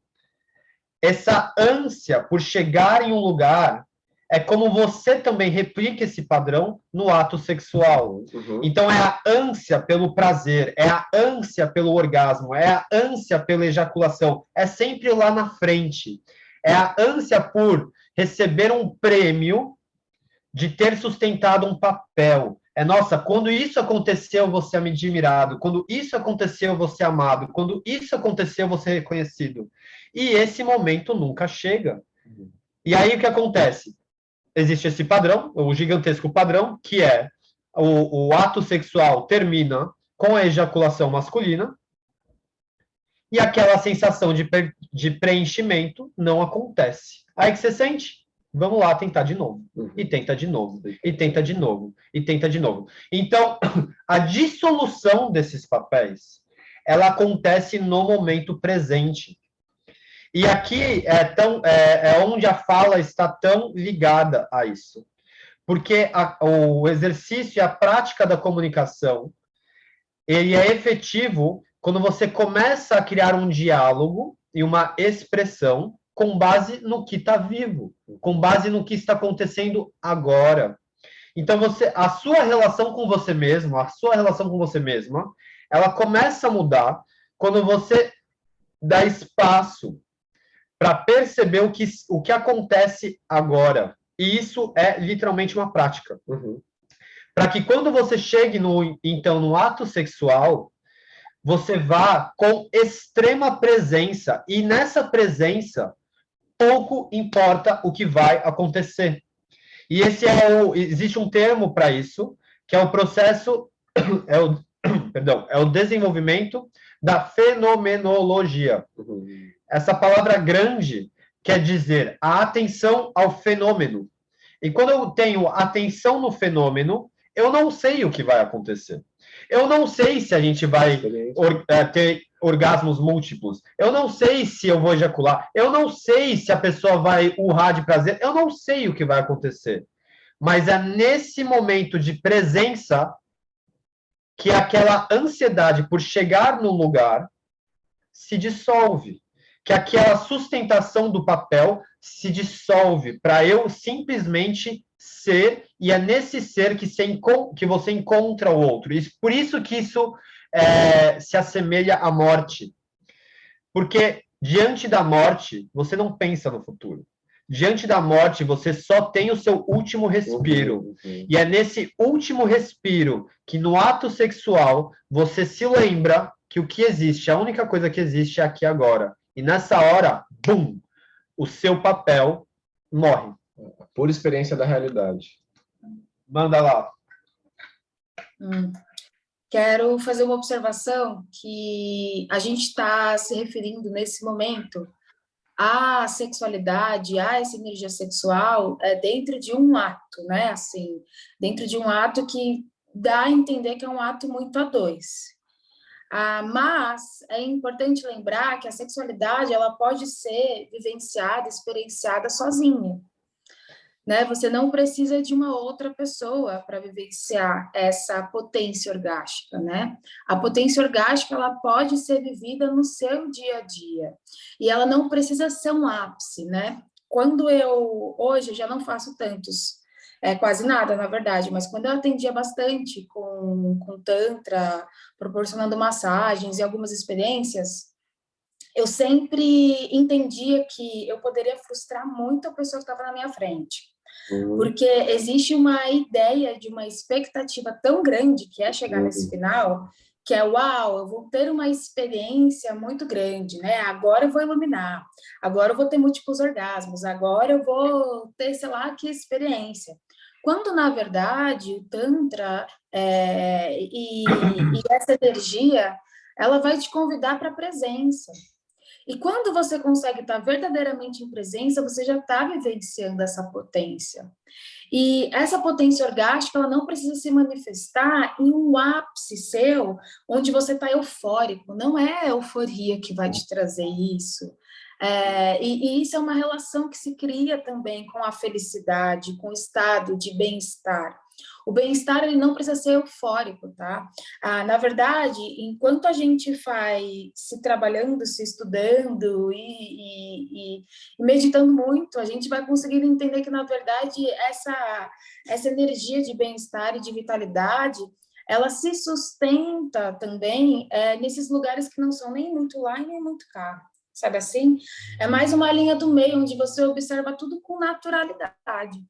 Essa ânsia por chegar em um lugar é como você também replica esse padrão no ato sexual. Uhum. Então, é a ânsia pelo prazer, é a ânsia pelo orgasmo, é a ânsia pela ejaculação, é sempre lá na frente. É a ânsia por receber um prêmio de ter sustentado um papel. Nossa, quando isso aconteceu, você é admirado. Quando isso aconteceu, você é amado. Quando isso aconteceu, você é reconhecido. E esse momento nunca chega. E aí o que acontece? Existe esse padrão, o gigantesco padrão, que é o ato sexual termina com a ejaculação masculina e aquela sensação de preenchimento não acontece. Aí que você sente? Vamos lá tentar de novo. E tenta de novo. E tenta de novo. E tenta de novo. Então, a dissolução desses papéis, ela acontece no momento presente. E aqui é onde a fala está tão ligada a isso. Porque o exercício e a prática da comunicação, ele é efetivo quando você começa a criar um diálogo e uma expressão com base no que está vivo, com base no que está acontecendo agora. Então, a sua relação com você mesmo, a sua relação com você mesma, ela começa a mudar quando você dá espaço para perceber o que acontece agora. E isso é literalmente uma prática. Uhum. Para que quando você chegue no ato sexual, você vá com extrema presença. E nessa presença, pouco importa o que vai acontecer. E existe um termo para isso, que é o processo, é o desenvolvimento da fenomenologia. Uhum. Essa palavra grande quer dizer a atenção ao fenômeno. E quando eu tenho atenção no fenômeno, eu não sei o que vai acontecer. Eu não sei se a gente vai ter orgasmos múltiplos. Eu não sei se eu vou ejacular. Eu não sei se a pessoa vai urrar de prazer. Eu não sei o que vai acontecer. Mas é nesse momento de presença que aquela ansiedade por chegar no lugar se dissolve. Que aquela sustentação do papel se dissolve para eu simplesmente ser, e é nesse ser que você encontra o outro. E por isso que isso se assemelha à morte. Porque diante da morte, você não pensa no futuro. Diante da morte, você só tem o seu último respiro. Uhum. E é nesse último respiro que no ato sexual, você se lembra que o que existe, a única coisa que existe é aqui agora. E nessa hora, bum, o seu papel morre. Por experiência da realidade. Manda lá. quero fazer uma observação que a gente está se referindo nesse momento à sexualidade, a essa energia sexual, dentro de um ato, né? Assim, dentro de um ato que dá a entender que é um ato muito a dois. Mas é importante lembrar que a sexualidade ela pode ser vivenciada, experienciada sozinha, né? Você não precisa de uma outra pessoa para vivenciar essa potência orgástica, né? A potência orgástica ela pode ser vivida no seu dia a dia e ela não precisa ser um ápice, né? Hoje eu já não faço tantos, quase nada, na verdade, mas quando eu atendia bastante com Tantra, proporcionando massagens e algumas experiências, eu sempre entendia que eu poderia frustrar muito a pessoa que estava na minha frente. Porque existe uma ideia de uma expectativa tão grande que é chegar nesse final, que é, uau, eu vou ter uma experiência muito grande, né? Agora eu vou iluminar, agora eu vou ter múltiplos orgasmos, agora eu vou ter, sei lá, que experiência. Quando, na verdade, o Tantra e essa energia, ela vai te convidar para a presença. E quando você consegue estar verdadeiramente em presença, você já está vivenciando essa potência. E essa potência orgástica, ela não precisa se manifestar em um ápice seu, onde você está eufórico. Não é a euforia que vai te trazer isso. E isso é uma relação que se cria também com a felicidade, com o estado de bem-estar. O bem-estar ele não precisa ser eufórico, tá? Na verdade, enquanto a gente vai se trabalhando, se estudando e meditando muito, a gente vai conseguir entender que, na verdade, essa energia de bem-estar e de vitalidade, ela se sustenta também nesses lugares que não são nem muito lá e nem muito cá. Sabe assim? É mais uma linha do meio, onde você observa tudo com naturalidade.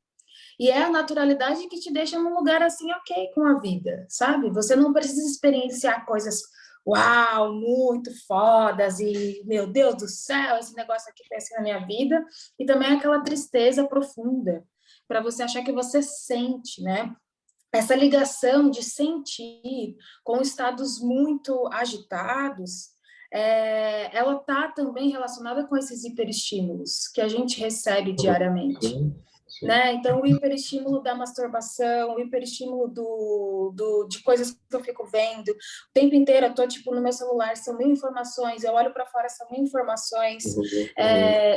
E é a naturalidade que te deixa num lugar assim, ok, com a vida, sabe? Você não precisa experienciar coisas, uau, muito fodas e, meu Deus do céu, esse negócio aqui tá assim na minha vida. E também aquela tristeza profunda, para você achar que você sente, né? Essa ligação de sentir com estados muito agitados, ela está também relacionada com esses hiperestímulos que a gente recebe diariamente. Sim. Né? Então, o hiperestímulo da masturbação, o hiperestímulo de coisas que eu fico vendo, o tempo inteiro eu estou tipo, no meu celular, são mil informações, eu olho para fora, são mil informações,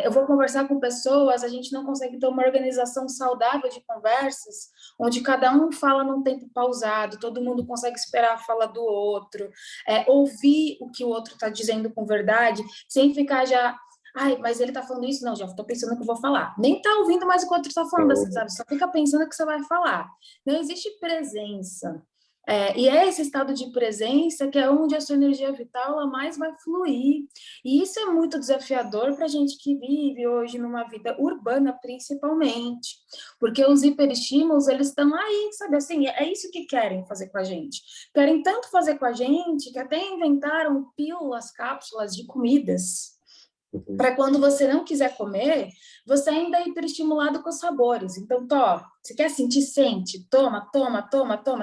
eu vou conversar com pessoas, a gente não consegue ter uma organização saudável de conversas, onde cada um fala num tempo pausado, todo mundo consegue esperar a fala do outro, ouvir o que o outro está dizendo com verdade, sem ficar já... Ai, mas ele tá falando isso? Não, já tô pensando o que eu vou falar. Nem tá ouvindo mais o que o outro tá falando, assim, sabe? Só fica pensando o que você vai falar. Não existe presença. E é esse estado de presença que é onde a sua energia vital ela mais vai fluir. E isso é muito desafiador para a gente que vive hoje numa vida urbana, principalmente. Porque os hiperestímulos, eles estão aí, sabe? Assim, é isso que querem fazer com a gente. Querem tanto fazer com a gente que até inventaram pílulas, cápsulas de comidas. Para quando você não quiser comer, você ainda é hiperestimulado com os sabores. Então, você quer sentir? Sente. Toma,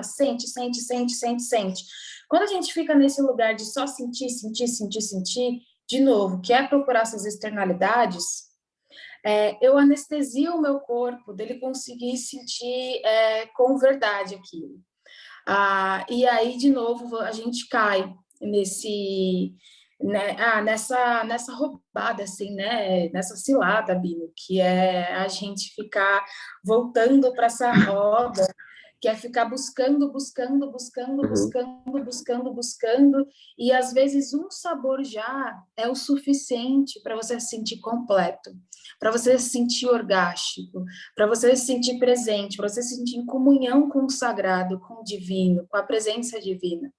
sente, sente, sente, sente, sente. Quando a gente fica nesse lugar de só sentir, sentir, sentir, sentir, de novo, quer procurar essas externalidades, eu anestesio o meu corpo dele conseguir sentir com verdade aquilo. E aí, de novo, a gente cai nessa roubada, assim, né? Nessa cilada, Bino, que é a gente ficar voltando para essa roda, que é ficar buscando, e às vezes um sabor já é o suficiente para você se sentir completo, para você se sentir orgástico, para você se sentir presente, para você se sentir em comunhão com o sagrado, com o divino, com a presença divina.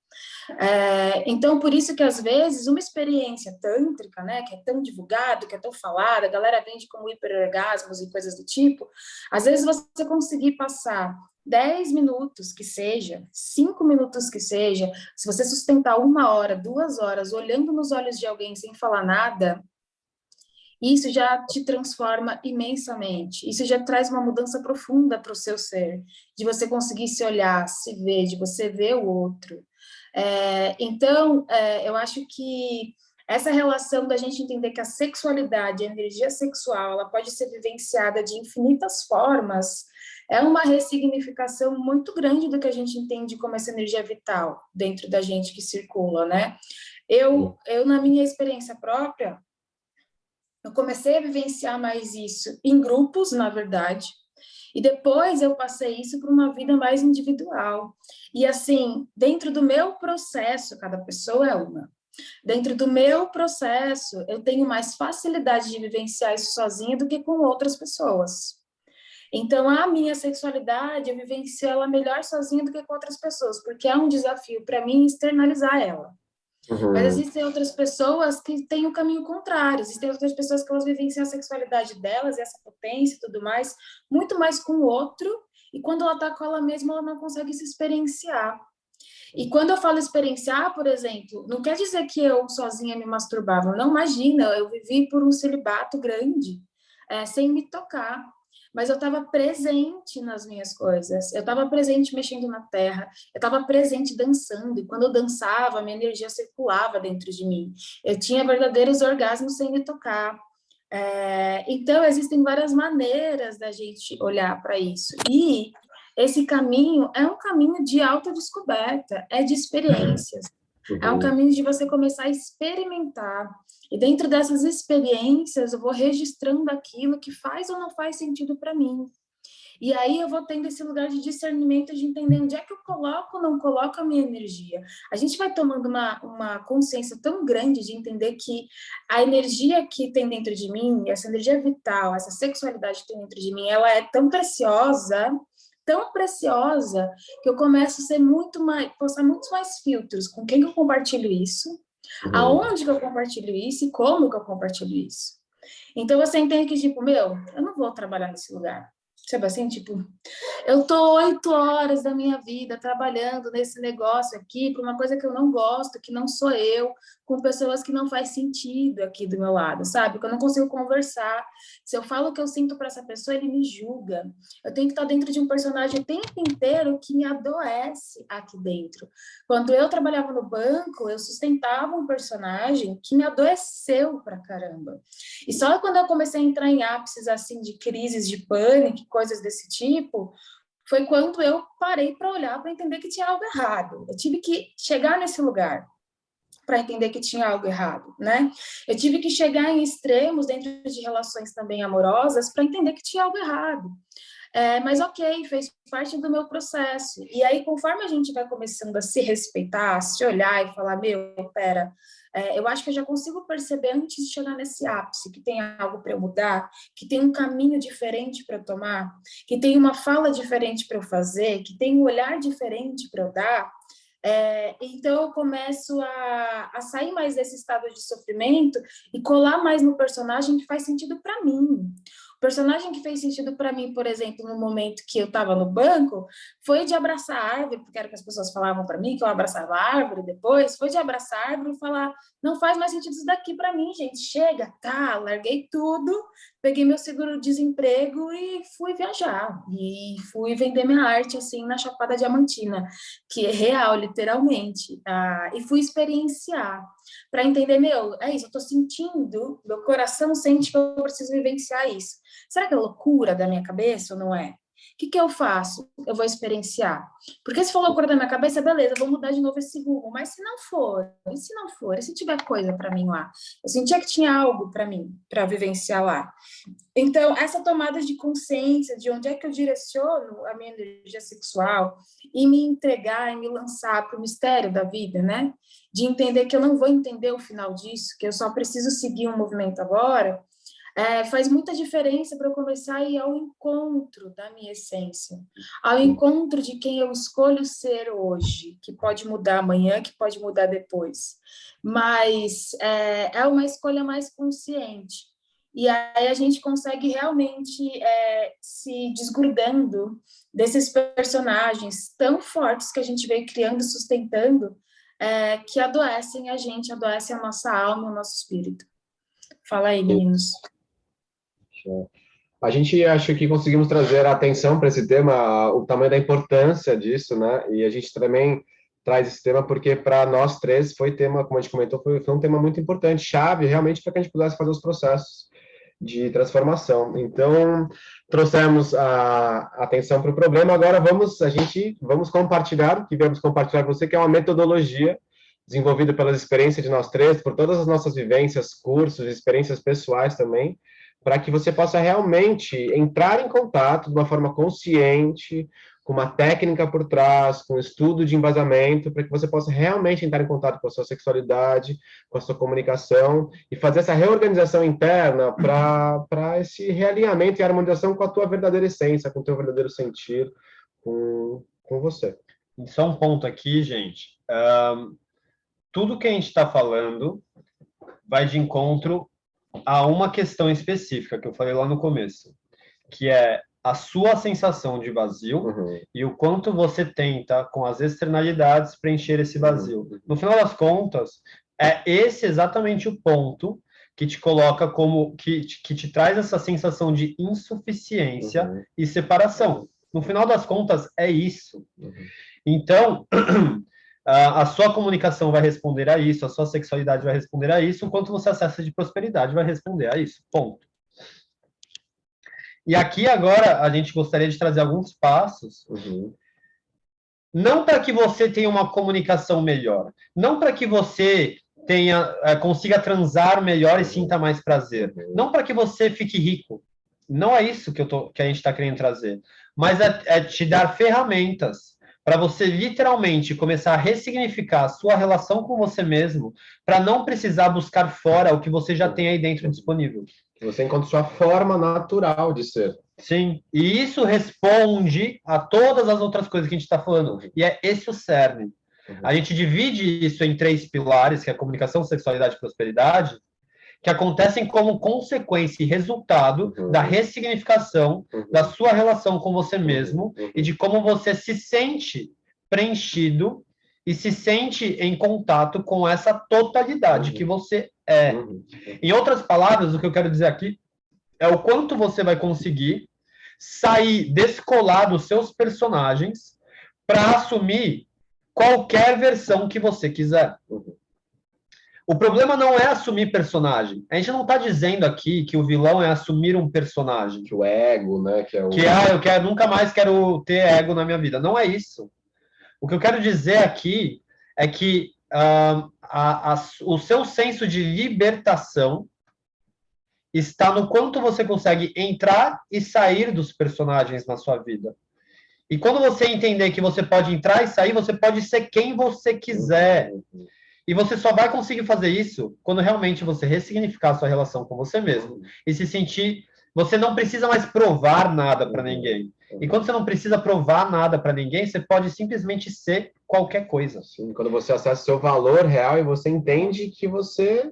Então, por isso que, às vezes, uma experiência tântrica, né, que é tão divulgado, que é tão falada, a galera vende como hiperorgasmos e coisas do tipo, às vezes você conseguir passar 10 minutos que seja, 5 minutos que seja, se você sustentar 1 hora, 2 horas, olhando nos olhos de alguém sem falar nada, isso já te transforma imensamente, isso já traz uma mudança profunda para o seu ser, de você conseguir se olhar, se ver, de você ver o outro. Então, eu acho que essa relação da gente entender que a sexualidade, a energia sexual, ela pode ser vivenciada de infinitas formas, é uma ressignificação muito grande do que a gente entende como essa energia vital dentro da gente que circula, né? Na minha experiência própria, eu comecei a vivenciar mais isso em grupos, na verdade, e depois eu passei isso para uma vida mais individual. E assim, dentro do meu processo, cada pessoa é uma. Dentro do meu processo, eu tenho mais facilidade de vivenciar isso sozinha do que com outras pessoas. Então, a minha sexualidade, eu vivencio ela melhor sozinha do que com outras pessoas, porque é um desafio para mim externalizar ela. Mas existem outras pessoas que têm o caminho contrário, existem outras pessoas que elas vivenciam a sexualidade delas, essa potência e tudo mais, muito mais com o outro, e quando ela está com ela mesma, ela não consegue se experienciar. E quando eu falo experienciar, por exemplo, não quer dizer que eu sozinha me masturbava, não, imagina, eu vivi por um celibato grande, sem me tocar. Mas eu estava presente nas minhas coisas, eu estava presente mexendo na terra, eu estava presente dançando, e quando eu dançava, a minha energia circulava dentro de mim. Eu tinha verdadeiros orgasmos sem me tocar. Então, existem várias maneiras da gente olhar para isso. E esse caminho é um caminho de autodescoberta, é de experiências. É um caminho de você começar a experimentar. E dentro dessas experiências, eu vou registrando aquilo que faz ou não faz sentido para mim. E aí eu vou tendo esse lugar de discernimento, de entender onde é que eu coloco ou não coloco a minha energia. A gente vai tomando uma consciência tão grande de entender que a energia que tem dentro de mim, essa energia vital, essa sexualidade que tem dentro de mim, ela é tão preciosa, que eu começo a ser postar muitos mais filtros com quem que eu compartilho isso, aonde que eu compartilho isso e como que eu compartilho isso. Então você entende que, tipo, eu não vou trabalhar nesse lugar. Sabe assim, tipo, eu tô 8 horas da minha vida trabalhando nesse negócio aqui por uma coisa que eu não gosto, que não sou eu, com pessoas que não faz sentido aqui do meu lado, sabe? Que eu não consigo conversar. Se eu falo o que eu sinto para essa pessoa, ele me julga. Eu tenho que estar dentro de um personagem o tempo inteiro que me adoece aqui dentro. Quando eu trabalhava no banco, eu sustentava um personagem que me adoeceu pra caramba. E só quando eu comecei a entrar em ápices assim de crises de pânico, coisas desse tipo, foi quando eu parei para olhar, para entender que tinha algo errado. Eu tive que chegar nesse lugar para entender que tinha algo errado, né? Eu tive que chegar em extremos dentro de relações também amorosas para entender que tinha algo errado. Mas ok, fez parte do meu processo. E aí, conforme a gente vai começando a se respeitar, a se olhar e falar, pera, eu acho que eu já consigo perceber antes de chegar nesse ápice que tem algo para eu mudar, que tem um caminho diferente para eu tomar, que tem uma fala diferente para eu fazer, que tem um olhar diferente para eu dar. Então eu começo a sair mais desse estado de sofrimento e colar mais no personagem que faz sentido para mim. O personagem que fez sentido para mim, por exemplo, no momento que eu estava no banco, foi de abraçar a árvore, porque era o que as pessoas falavam para mim, que eu abraçava a árvore depois, foi de abraçar a árvore e falar, não faz mais sentido isso daqui para mim, gente, chega, tá, larguei tudo, peguei meu seguro-desemprego e fui viajar, e fui vender minha arte, assim, na Chapada Diamantina, que é real, literalmente, e fui experienciar, para entender, é isso, eu tô sentindo, meu coração sente que eu preciso vivenciar isso. Será que é loucura da minha cabeça ou não é? O que eu faço? Eu vou experienciar. Porque se for loucura da minha cabeça, beleza, eu vou mudar de novo esse rumo. Mas se não for? E se não for? E se tiver coisa para mim lá? Eu sentia que tinha algo para mim, para vivenciar lá. Então, essa tomada de consciência de onde é que eu direciono a minha energia sexual e me entregar e me lançar para o mistério da vida, né? De entender que eu não vou entender o final disso, que eu só preciso seguir um movimento agora, faz muita diferença para eu começar a ir ao encontro da minha essência, ao encontro de quem eu escolho ser hoje, que pode mudar amanhã, que pode mudar depois. Mas é uma escolha mais consciente. E aí a gente consegue realmente se desgrudando desses personagens tão fortes que a gente veio criando e sustentando, que adoecem a gente, adoecem a nossa alma, o nosso espírito. Fala aí, meninos. A gente acha que conseguimos trazer a atenção para esse tema, o tamanho da importância disso, né? E a gente também traz esse tema, porque para nós três foi tema, como a gente comentou, foi um tema muito importante, chave, realmente, para que a gente pudesse fazer os processos de transformação. Então, trouxemos a atenção para o problema, agora vamos compartilhar, o que viemos compartilhar com você, que é uma metodologia desenvolvida pelas experiências de nós três, por todas as nossas vivências, cursos, experiências pessoais também, para que você possa realmente entrar em contato de uma forma consciente, com uma técnica por trás, com estudo de embasamento, para que você possa realmente entrar em contato com a sua sexualidade, com a sua comunicação, e fazer essa reorganização interna para esse realinhamento e harmonização com a tua verdadeira essência, com o teu verdadeiro sentir, com você. Só um ponto aqui, gente. Tudo que a gente está falando vai de encontro a uma questão específica que eu falei lá no começo, que é a sua sensação de vazio e o quanto você tenta, com as externalidades, preencher esse vazio. No final das contas, é esse exatamente o ponto que te coloca como, que te traz essa sensação de insuficiência e separação. No final das contas, é isso. Então, a sua comunicação vai responder a isso, a sua sexualidade vai responder a isso, o quanto você acessa de prosperidade vai responder a isso. Ponto. E aqui agora a gente gostaria de trazer alguns passos, não para que você tenha uma comunicação melhor, não para que você consiga transar melhor e sinta mais prazer, não para que você fique rico. Não é isso que a gente está querendo trazer, mas é te dar ferramentas para você literalmente começar a ressignificar a sua relação com você mesmo, para não precisar buscar fora o que você já tem aí dentro disponível. Você encontra sua forma natural de ser. Sim, e isso responde a todas as outras coisas que a gente está falando. E é esse o cerne. A gente divide isso em 3 pilares, que é a comunicação, sexualidade e prosperidade, que acontecem como consequência e resultado da ressignificação da sua relação com você mesmo e de como você se sente preenchido e se sente em contato com essa totalidade que você é. Em outras palavras, o que eu quero dizer aqui é o quanto você vai conseguir sair, descolar dos seus personagens para assumir qualquer versão que você quiser. O problema não é assumir personagem. A gente não está dizendo aqui que o vilão é assumir um personagem. Que o ego, né? Eu nunca mais quero ter ego na minha vida. Não é isso. O que eu quero dizer aqui é que o seu senso de libertação está no quanto você consegue entrar e sair dos personagens na sua vida. E quando você entender que você pode entrar e sair, você pode ser quem você quiser. E você só vai conseguir fazer isso quando realmente você ressignificar a sua relação com você mesmo e se sentir... Você não precisa mais provar nada para ninguém. E quando você não precisa provar nada para ninguém, você pode simplesmente ser qualquer coisa. Sim, quando você acessa o seu valor real e você entende que você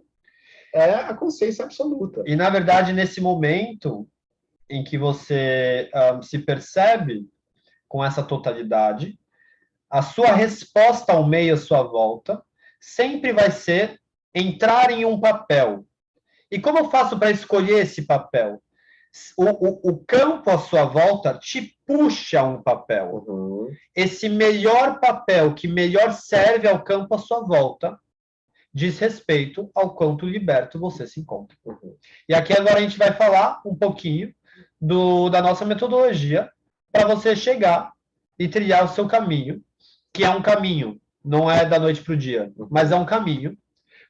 é a consciência absoluta. E, na verdade, nesse momento em que você se percebe com essa totalidade, a sua resposta ao meio à sua volta sempre vai ser entrar em um papel. E como eu faço para escolher esse papel? O campo à sua volta te puxa a um papel. Esse melhor papel que melhor serve ao campo à sua volta diz respeito ao quanto liberto você se encontra. E aqui agora a gente vai falar um pouquinho da nossa metodologia para você chegar e trilhar o seu caminho, que é um caminho, não é da noite para o dia, mas é um caminho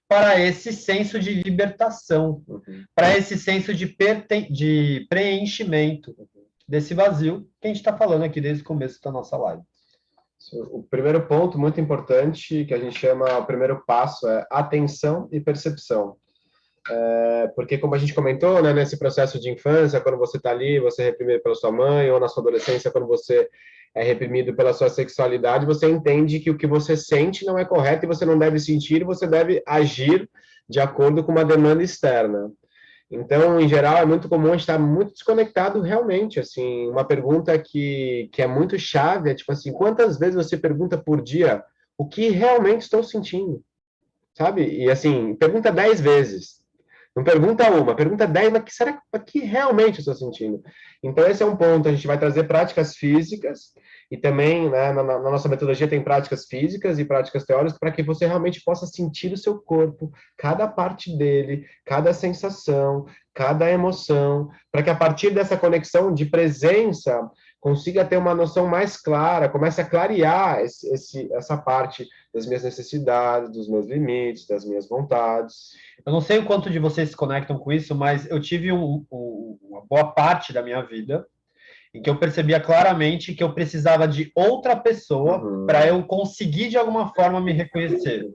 para esse senso de libertação, para esse senso de preenchimento desse vazio que a gente está falando aqui desde o começo da nossa live. O primeiro ponto muito importante, que a gente chama, o primeiro passo, é atenção e percepção. Porque, como a gente comentou, né, nesse processo de infância, quando você está ali, você é reprimido pela sua mãe, ou na sua adolescência, quando você é reprimido pela sua sexualidade, você entende que o que você sente não é correto e você não deve sentir, e você deve agir de acordo com uma demanda externa. Então, em geral, é muito comum a gente estar muito desconectado realmente, assim, uma pergunta que é muito chave, é tipo assim, quantas vezes você pergunta por dia o que realmente estou sentindo, sabe? E assim, pergunta 10 vezes. Não pergunta uma, pergunta 10, mas que será que realmente eu estou sentindo? Então, esse é um ponto. A gente vai trazer práticas físicas e também, né, na nossa metodologia tem práticas físicas e práticas teóricas para que você realmente possa sentir o seu corpo, cada parte dele, cada sensação, cada emoção, para que a partir dessa conexão de presença consiga ter uma noção mais clara, comece a clarear essa parte das minhas necessidades, dos meus limites, das minhas vontades. Eu não sei o quanto de vocês se conectam com isso, mas eu tive uma boa parte da minha vida em que eu percebia claramente que eu precisava de outra pessoa para eu conseguir, de alguma forma, me reconhecer.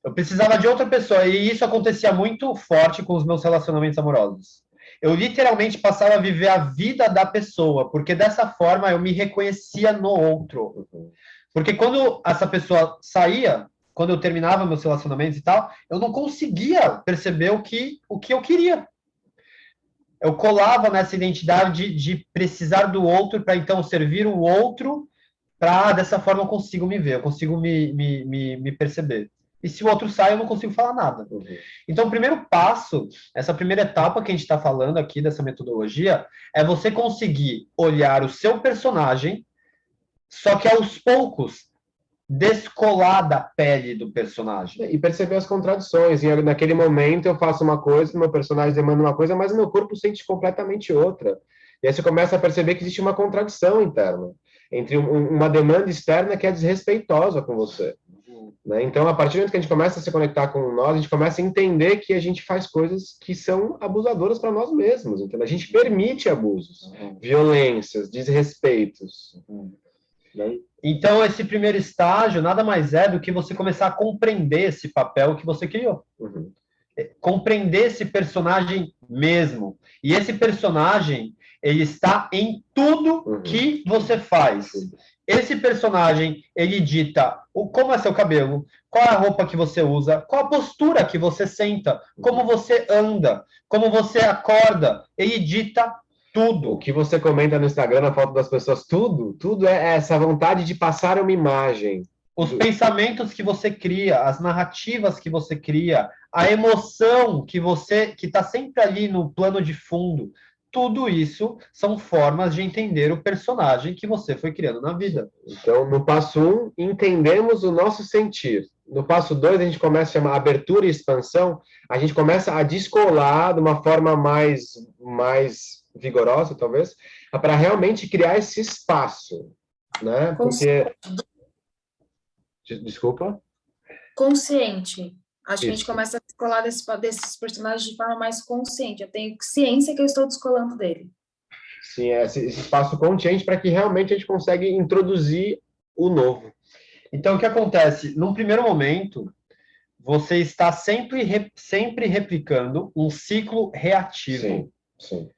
Eu precisava de outra pessoa, e isso acontecia muito forte com os meus relacionamentos amorosos. Eu literalmente passava a viver a vida da pessoa, porque dessa forma eu me reconhecia no outro. Porque quando essa pessoa saía, quando eu terminava meus relacionamentos e tal, eu não conseguia perceber o que eu queria. Eu colava nessa identidade de precisar do outro para então servir o outro, para dessa forma eu consigo me ver, eu consigo me perceber. E se o outro sai, eu não consigo falar nada. Então, o primeiro passo, essa primeira etapa que a gente está falando aqui dessa metodologia, é você conseguir olhar o seu personagem, só que aos poucos, descolar da pele do personagem. E perceber as contradições. E naquele momento eu faço uma coisa, meu personagem demanda uma coisa, mas o meu corpo sente completamente outra. E aí você começa a perceber que existe uma contradição interna entre uma demanda externa que é desrespeitosa com você. Né? Então, a partir do momento que a gente começa a se conectar com nós, a gente começa a entender que a gente faz coisas que são abusadoras para nós mesmos. Então, a gente permite abusos, violências, desrespeitos. Então, esse primeiro estágio nada mais é do que você começar a compreender esse papel que você criou. Compreender esse personagem mesmo. E esse personagem, ele está em tudo que você faz. Esse personagem, ele dita como é seu cabelo, qual é a roupa que você usa, qual a postura que você senta, como você anda, como você acorda. Ele dita tudo. O que você comenta no Instagram, na foto das pessoas, tudo é essa vontade de passar uma imagem. Os pensamentos que você cria, as narrativas que você cria, a emoção que está sempre ali no plano de fundo, tudo isso são formas de entender o personagem que você foi criando na vida. Então, no passo 1, entendemos o nosso sentir. No passo 2, a gente começa a chamar abertura e expansão, a gente começa a descolar de uma forma mais vigorosa, talvez, para realmente criar esse espaço, né? Porque... Desculpa? Consciente. Acho que a gente começa a descolar desses personagens de forma mais consciente. Eu tenho ciência que eu estou descolando dele. Sim, esse espaço consciente para que realmente a gente consiga introduzir o novo. Então, o que acontece? Num primeiro momento, você está sempre replicando um ciclo reativo. Sim.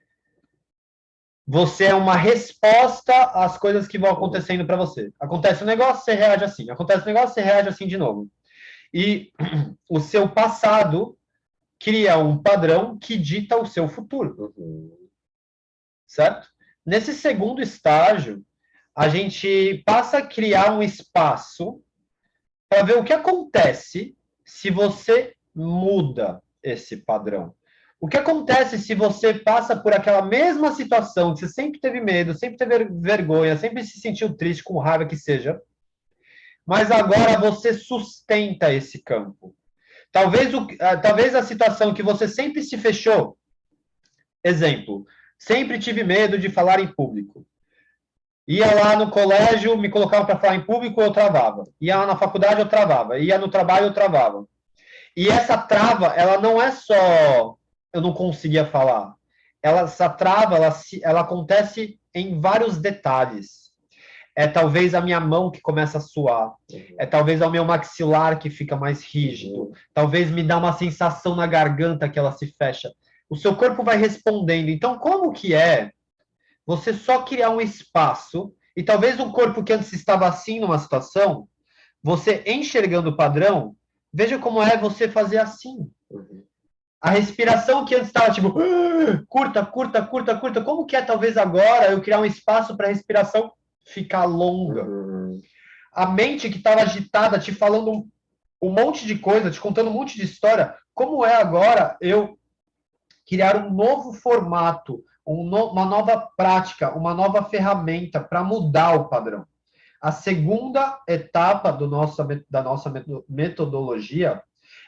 Você é uma resposta às coisas que vão acontecendo para você. Acontece um negócio, você reage assim. Acontece um negócio, você reage assim de novo. E o seu passado cria um padrão que dita o seu futuro. Certo? Nesse segundo estágio, a gente passa a criar um espaço para ver o que acontece se você muda esse padrão. O que acontece se você passa por aquela mesma situação que você sempre teve medo, sempre teve vergonha, sempre se sentiu triste, com raiva que seja, mas agora você sustenta esse campo. Talvez a situação que você sempre se fechou, exemplo, sempre tive medo de falar em público. Ia lá no colégio, me colocavam para falar em público, eu travava. Ia lá na faculdade, eu travava. Ia no trabalho, eu travava. E essa trava, ela não é só eu não conseguia falar. Essa trava, ela acontece em vários detalhes. É talvez a minha mão que começa a suar. É talvez o meu maxilar que fica mais rígido. Talvez me dá uma sensação na garganta que ela se fecha. O seu corpo vai respondendo. Então, como que é você só criar um espaço e talvez um corpo que antes estava assim numa situação, você enxergando o padrão, veja como é você fazer assim. A respiração que antes estava tipo curta. Como que é talvez agora eu criar um espaço para a respiração ficar longa? A mente que estava agitada, te falando um monte de coisa, te contando um monte de história, como é agora eu criar um novo formato, uma nova prática, uma nova ferramenta para mudar o padrão. A segunda etapa da nossa metodologia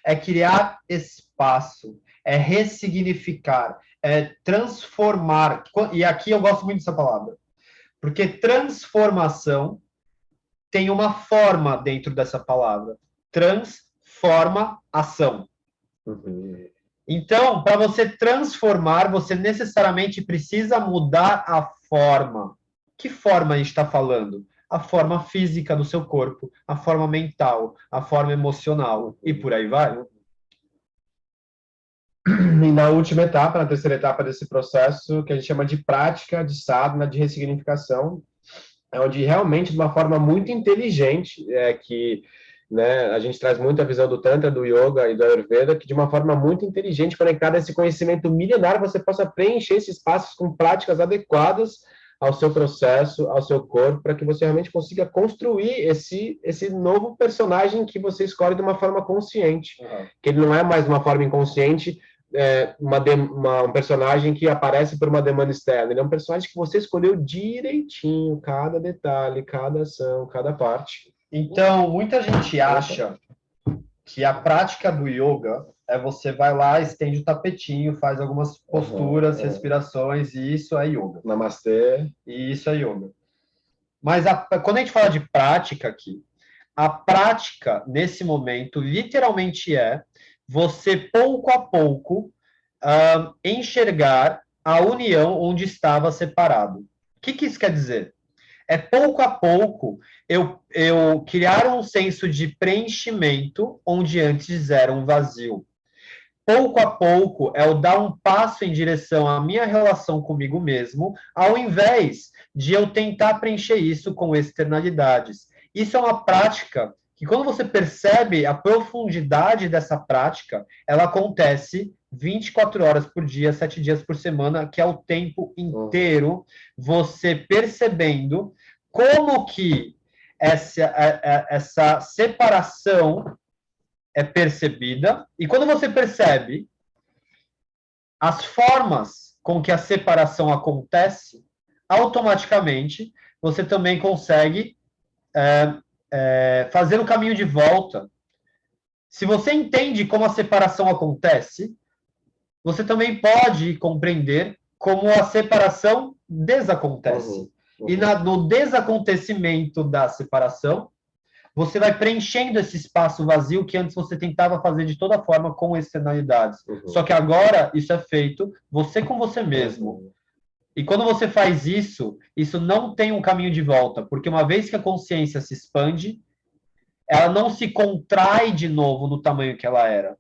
é criar espaço, é ressignificar, é transformar. E aqui eu gosto muito dessa palavra, porque transformação tem uma forma dentro dessa palavra. Transforma ação. Uhum. Então, para você transformar, você necessariamente precisa mudar a forma. Que forma a gente está falando? A forma física do seu corpo, a forma mental, a forma emocional, e por aí vai. E na última etapa, na terceira etapa desse processo, que a gente chama de prática, de sadhana, de ressignificação, é onde realmente, de uma forma muito inteligente, que né, a gente traz muito a visão do Tantra, do Yoga e do Ayurveda, que de uma forma muito inteligente, conectada a esse conhecimento milenar, você possa preencher esses espaços com práticas adequadas ao seu processo, ao seu corpo, para que você realmente consiga construir esse novo personagem que você escolhe de uma forma consciente, que ele não é mais de uma forma inconsciente, um personagem que aparece por uma demanda externa. Ele é um personagem que você escolheu direitinho, cada detalhe, cada ação, cada parte. Então, muita gente acha que a prática do yoga é você vai lá, estende o tapetinho, faz algumas posturas, respirações, e isso é yoga. Namastê. E isso é yoga. Mas quando a gente fala de prática aqui, a prática, nesse momento, literalmente é você, pouco a pouco, enxergar a união onde estava separado. O que isso quer dizer? É pouco a pouco eu criar um senso de preenchimento onde antes era um vazio. Pouco a pouco é eu dar um passo em direção à minha relação comigo mesmo, ao invés de eu tentar preencher isso com externalidades. Isso é uma prática que, quando você percebe a profundidade dessa prática, ela acontece 24 horas por dia, 7 dias por semana, que é o tempo inteiro, você percebendo como que essa separação é percebida, e quando você percebe as formas com que a separação acontece, automaticamente você também consegue fazer o caminho de volta. Se você entende como a separação acontece, você também pode compreender como a separação desacontece. E no desacontecimento da separação, você vai preenchendo esse espaço vazio que antes você tentava fazer de toda forma com externalidades. Só que agora isso é feito você com você mesmo. E quando você faz isso, isso não tem um caminho de volta, porque uma vez que a consciência se expande, ela não se contrai de novo no tamanho que ela era.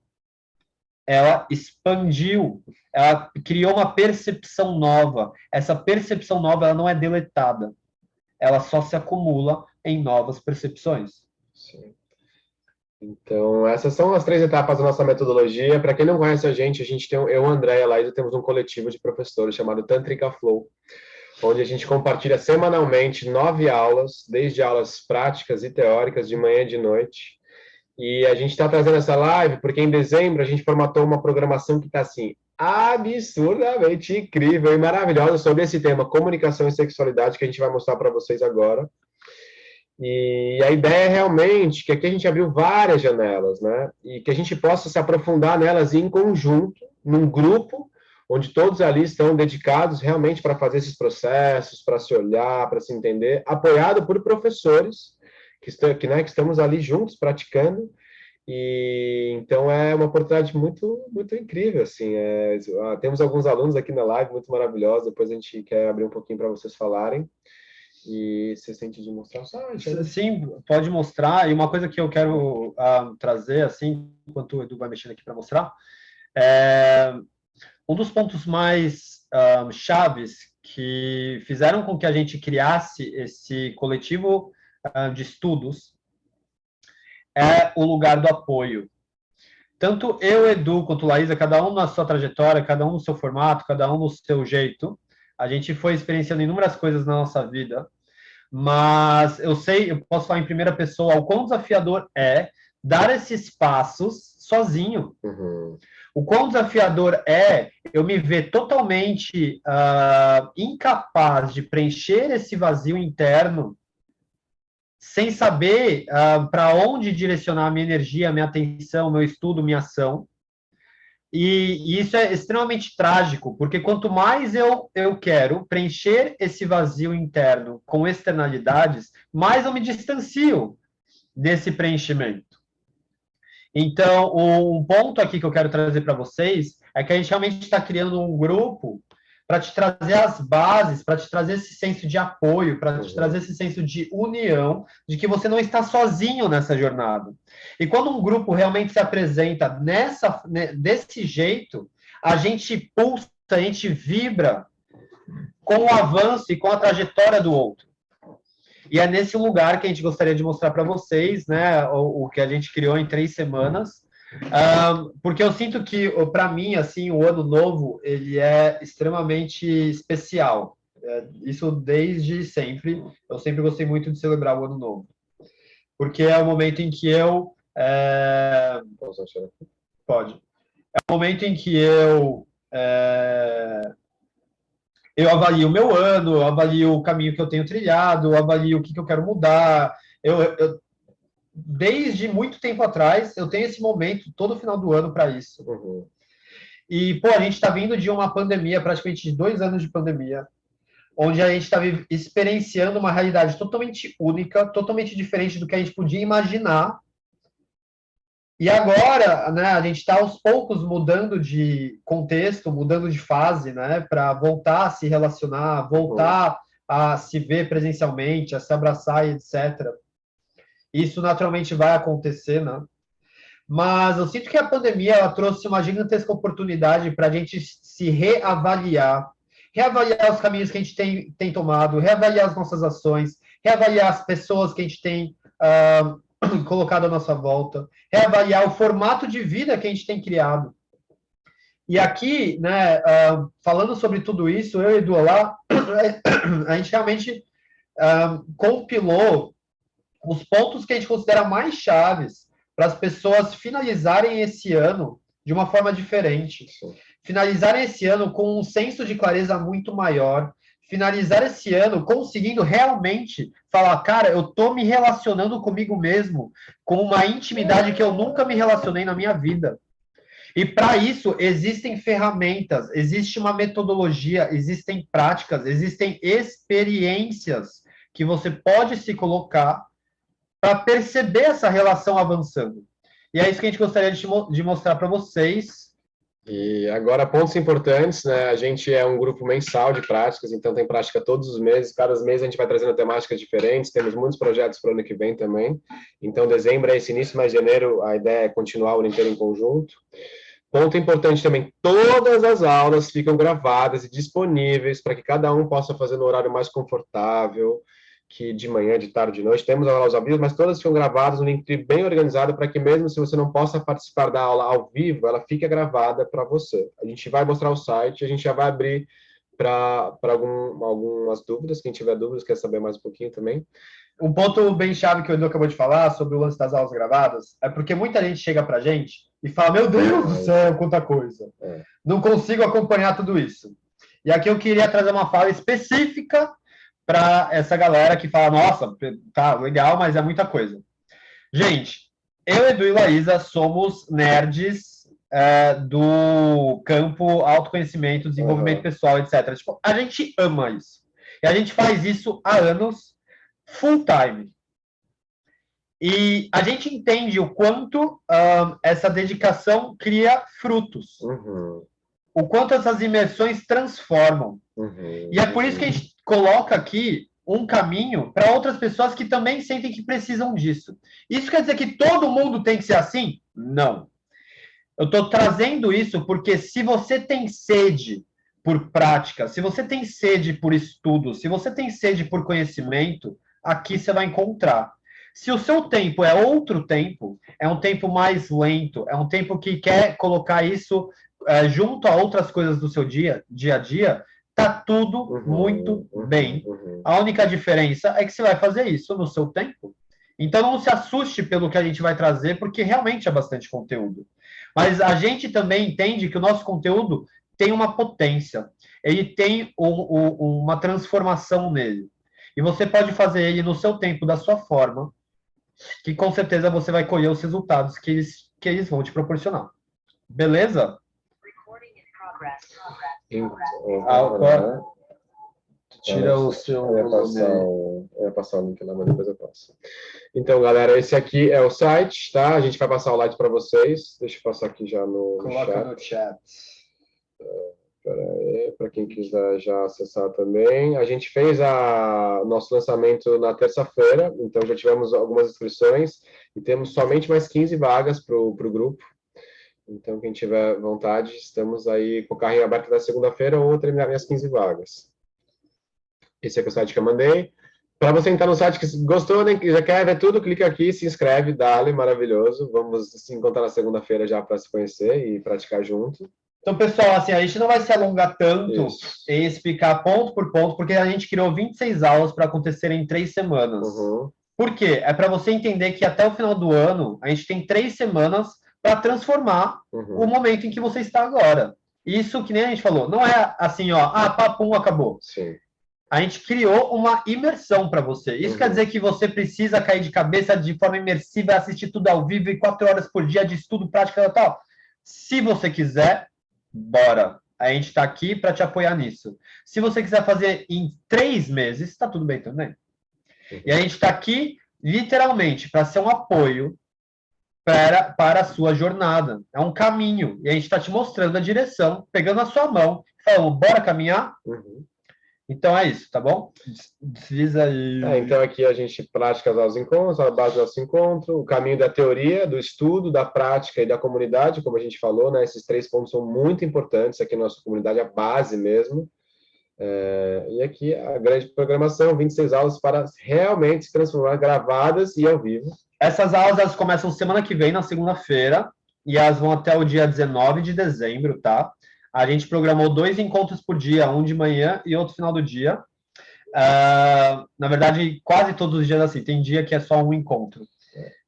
Ela expandiu, ela criou uma percepção nova. Essa percepção nova, ela não é deletada. Ela só se acumula em novas percepções. Sim. Então, essas são as 3 etapas da nossa metodologia. Para quem não conhece a gente tem, eu, André e a Laísa, temos um coletivo de professores chamado Tantrika Flow, onde a gente compartilha semanalmente 9 aulas, desde aulas práticas e teóricas, de manhã e de noite. E a gente está trazendo essa live porque em dezembro a gente formatou uma programação que está assim, absurdamente incrível e maravilhosa sobre esse tema, comunicação e sexualidade, que a gente vai mostrar para vocês agora. E a ideia é realmente que aqui a gente abriu várias janelas, né? E que a gente possa se aprofundar nelas em conjunto, num grupo, onde todos ali estão dedicados realmente para fazer esses processos, para se olhar, para se entender, apoiado por professores que estamos ali juntos praticando. E então é uma oportunidade muito muito incrível, assim. Temos alguns alunos aqui na live muito maravilhosos. Depois a gente quer abrir um pouquinho para vocês falarem. E você sente de mostrar o site? Sim, pode mostrar. E uma coisa que eu quero trazer, assim, enquanto o Edu vai mexendo aqui para mostrar, um dos pontos mais chaves que fizeram com que a gente criasse esse coletivo de estudos é o lugar do apoio. Tanto eu, Edu, quanto Laísa, cada um na sua trajetória, cada um no seu formato, cada um no seu jeito, a gente foi experienciando inúmeras coisas na nossa vida, mas eu posso falar em primeira pessoa o quão desafiador é dar esses passos sozinho. Uhum. O quão desafiador é eu me ver totalmente incapaz de preencher esse vazio interno sem saber para onde direcionar a minha energia, a minha atenção, meu estudo, minha ação. E isso é extremamente trágico, porque quanto mais eu quero preencher esse vazio interno com externalidades, mais eu me distancio desse preenchimento. Então, um ponto aqui que eu quero trazer para vocês é que a gente realmente está criando um grupo para te trazer as bases, para te trazer esse senso de apoio, para te trazer esse senso de união, de que você não está sozinho nessa jornada. E quando um grupo realmente se apresenta desse jeito, a gente pulsa, a gente vibra com o avanço e com a trajetória do outro. E é nesse lugar que a gente gostaria de mostrar para vocês, né, o que a gente criou em 3 semanas, porque eu sinto que, para mim, assim, o Ano Novo, ele é extremamente especial. Isso desde sempre. Eu sempre gostei muito de celebrar o Ano Novo. Porque é o momento em que eu... Pode. É o momento em que eu avalio o meu ano, eu avalio o caminho que eu tenho trilhado, eu avalio o que eu quero mudar. Desde muito tempo atrás, eu tenho esse momento todo final do ano para isso. Uhum. E, pô, a gente está vindo de uma pandemia, praticamente de 2 anos de pandemia, onde a gente está experienciando uma realidade totalmente única, totalmente diferente do que a gente podia imaginar. E agora, né, a gente está aos poucos mudando de contexto, mudando de fase, né, para voltar a se relacionar, voltar a se ver presencialmente, a se abraçar e etc. Isso naturalmente vai acontecer, né? Mas eu sinto que a pandemia ela trouxe uma gigantesca oportunidade para a gente se reavaliar os caminhos que a gente tem tomado, reavaliar as nossas ações, reavaliar as pessoas que a gente tem colocado à nossa volta, reavaliar o formato de vida que a gente tem criado. E aqui, né, falando sobre tudo isso, eu e Edu lá, a gente realmente compilou os pontos que a gente considera mais chaves para as pessoas finalizarem esse ano de uma forma diferente. Finalizarem esse ano com um senso de clareza muito maior. Finalizar esse ano conseguindo realmente falar, cara, eu tô me relacionando comigo mesmo com uma intimidade que eu nunca me relacionei na minha vida. E para isso existem ferramentas, existe uma metodologia, existem práticas, existem experiências que você pode se colocar para perceber essa relação avançando. E é isso que a gente gostaria de mostrar para vocês. E agora, pontos importantes, né? A gente é um grupo mensal de práticas, então tem prática todos os meses. Cada mês a gente vai trazendo temáticas diferentes. Temos muitos projetos para o ano que vem também. Então, dezembro é esse início, mas janeiro a ideia é continuar o ano inteiro em conjunto. Ponto importante também, todas as aulas ficam gravadas e disponíveis para que cada um possa fazer no horário mais confortável, que de manhã, de tarde, de noite. Temos aulas ao vivo, mas todas ficam gravadas, um link bem organizado para que mesmo se você não possa participar da aula ao vivo, ela fica gravada para você. A gente vai mostrar o site, a gente já vai abrir para algumas dúvidas, quem tiver dúvidas, quer saber mais um pouquinho também. Um ponto bem chave que o Edu acabou de falar sobre o lance das aulas gravadas é porque muita gente chega para a gente e fala, meu Deus do céu, quanta coisa. Não consigo acompanhar tudo isso. E aqui eu queria trazer uma fala específica para essa galera que fala, nossa, tá legal, mas é muita coisa. Gente, eu, Edu e Laísa somos nerds do campo autoconhecimento, desenvolvimento pessoal, etc. Tipo, a gente ama isso. E a gente faz isso há anos, full time. E a gente entende o quanto essa dedicação cria frutos. O quanto essas imersões transformam. E é por isso que a gente coloca aqui um caminho para outras pessoas que também sentem que precisam disso. Isso quer dizer que todo mundo tem que ser assim? Não. Eu estou trazendo isso porque se você tem sede por prática, se você tem sede por estudo, se você tem sede por conhecimento, aqui você vai encontrar. Se o seu tempo é outro tempo, é um tempo mais lento, é um tempo que quer colocar isso junto a outras coisas do seu dia a dia, tá tudo muito bem. A única diferença é que você vai fazer isso no seu tempo Então não se assuste pelo que a gente vai trazer, porque realmente é bastante conteúdo. Mas a gente também entende que o nosso conteúdo tem uma potência, ele tem uma transformação nele. E você pode fazer ele no seu tempo, da sua forma, que com certeza você vai colher os resultados que eles vão te proporcionar. Beleza? Agora, tira o seu eu ia passar o link lá, mas depois eu passo. Então, galera, esse aqui é o site, tá? A gente vai passar o link para vocês. Deixa eu passar aqui já no Coloca no chat. Para quem quiser já acessar também. A gente fez nosso lançamento na terça-feira, então já tivemos algumas inscrições e temos somente mais 15 vagas para o grupo. Então, quem tiver vontade, estamos aí com o carrinho aberto na segunda-feira ou terminar as 15 vagas. Esse aqui é o site que eu mandei. Para você entrar no site que gostou, né, que já quer ver tudo, clica aqui, se inscreve, dá-lhe, maravilhoso. Vamos se encontrar na segunda-feira já para se conhecer e praticar junto. Então, pessoal, assim, a gente não vai se alongar tanto em explicar ponto por ponto, porque a gente criou 26 aulas para acontecerem em 3 semanas. Por quê? É para você entender que até o final do ano, a gente tem 3 semanas para transformar o momento em que você está agora. Isso, que nem a gente falou, não é assim, ó, papum, acabou. Sim. A gente criou uma imersão para você. Isso quer dizer que você precisa cair de cabeça de forma imersiva, assistir tudo ao vivo e 4 horas por dia de estudo, prática e tal. Se você quiser, bora. A gente está aqui para te apoiar nisso. Se você quiser fazer em 3 meses, está tudo bem também. E a gente está aqui, literalmente, para ser um apoio para a sua jornada. É um caminho. E a gente está te mostrando a direção, pegando a sua mão, falando, bora caminhar? Então é isso, tá bom? Desliza aí. Então aqui a gente pratica os encontros, a base do nosso encontro, o caminho da teoria, do estudo, da prática e da comunidade, como a gente falou, né? Esses 3 pontos são muito importantes aqui na nossa comunidade, a base mesmo. E aqui a grande programação, 26 aulas para realmente se transformar, gravadas e ao vivo. Essas aulas elas começam semana que vem, na segunda-feira, e elas vão até o dia 19 de dezembro, tá? A gente programou 2 encontros por dia, um de manhã e outro final do dia. Na verdade, quase todos os dias assim, tem dia que é só um encontro.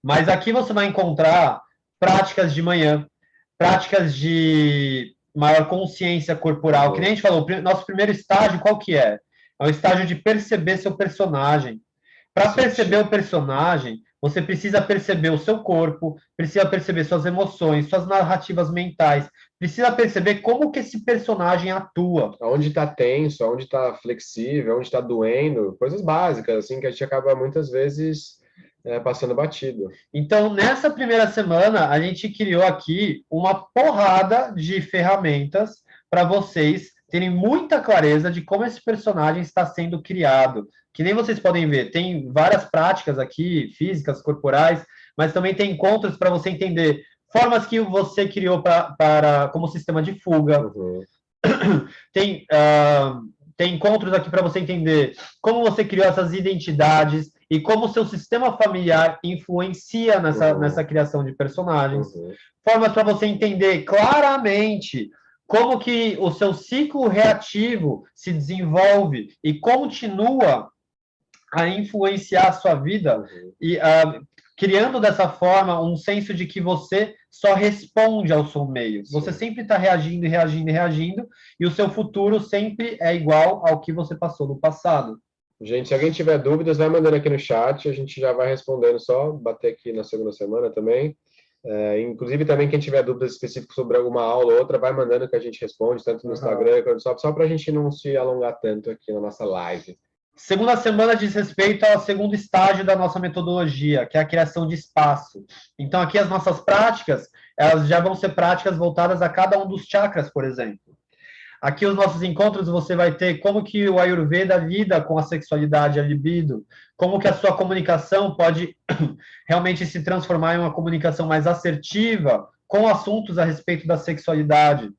Mas aqui você vai encontrar práticas de manhã, práticas de maior consciência corporal, que nem a gente falou, nosso primeiro estágio, qual que é? É o estágio de perceber seu personagem. Para perceber o personagem, você precisa perceber o seu corpo, precisa perceber suas emoções, suas narrativas mentais, precisa perceber como que esse personagem atua. Onde está tenso, onde está flexível, onde está doendo, coisas básicas, assim, que a gente acaba muitas vezes passando batido. Então, nessa primeira semana, a gente criou aqui uma porrada de ferramentas para vocês terem muita clareza de como esse personagem está sendo criado. Que nem vocês podem ver, tem várias práticas aqui, físicas, corporais, mas também tem encontros para você entender formas que você criou como sistema de fuga. Tem encontros aqui para você entender como você criou essas identidades e como o seu sistema familiar influencia nessa criação de personagens. Formas para você entender claramente como que o seu ciclo reativo se desenvolve e continua a influenciar a sua vida e criando dessa forma um senso de que você só responde ao seu meio. Você sempre está reagindo e reagindo e reagindo, e o seu futuro sempre é igual ao que você passou no passado. Gente, se alguém tiver dúvidas, vai mandando aqui no chat, a gente já vai respondendo, só bater aqui na segunda semana também. Inclusive, também quem tiver dúvidas específicas sobre alguma aula ou outra, vai mandando que a gente responde, tanto no Instagram quanto só para a gente não se alongar tanto aqui na nossa live. Segunda semana diz respeito ao segundo estágio da nossa metodologia, que é a criação de espaço. Então, aqui as nossas práticas, elas já vão ser práticas voltadas a cada um dos chakras, por exemplo. Aqui os nossos encontros você vai ter como que o Ayurveda lida com a sexualidade, a libido, como que a sua comunicação pode realmente se transformar em uma comunicação mais assertiva com assuntos a respeito da sexualidade.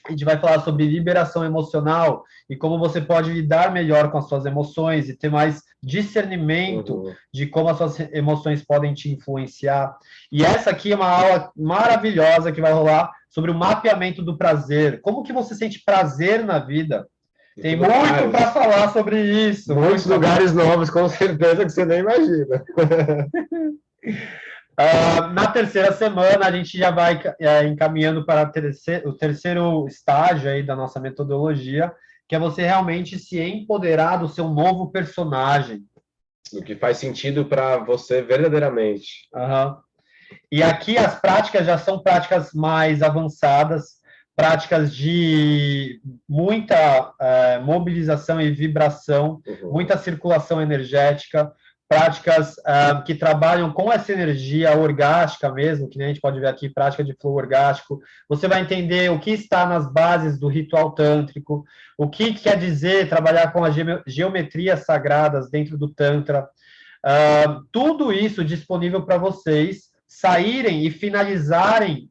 A gente vai falar sobre liberação emocional e como você pode lidar melhor com as suas emoções e ter mais discernimento de como as suas emoções podem te influenciar. E essa aqui é uma aula maravilhosa que vai rolar sobre o mapeamento do prazer. Como que você sente prazer na vida? Tem muito para falar sobre isso. Muitos lugares novos, com certeza, que você nem imagina. Na terceira semana, a gente já vai encaminhando para o terceiro estágio aí da nossa metodologia, que é você realmente se empoderar do seu novo personagem. O que faz sentido para você verdadeiramente. Uhum. E aqui as práticas já são práticas mais avançadas, práticas de muita mobilização e vibração, muita circulação energética, práticas que trabalham com essa energia orgástica mesmo, que nem a gente pode ver aqui, prática de flow orgástico. Você vai entender o que está nas bases do ritual tântrico, o que quer dizer trabalhar com as geometrias sagradas dentro do Tantra. Tudo isso disponível para vocês saírem e finalizarem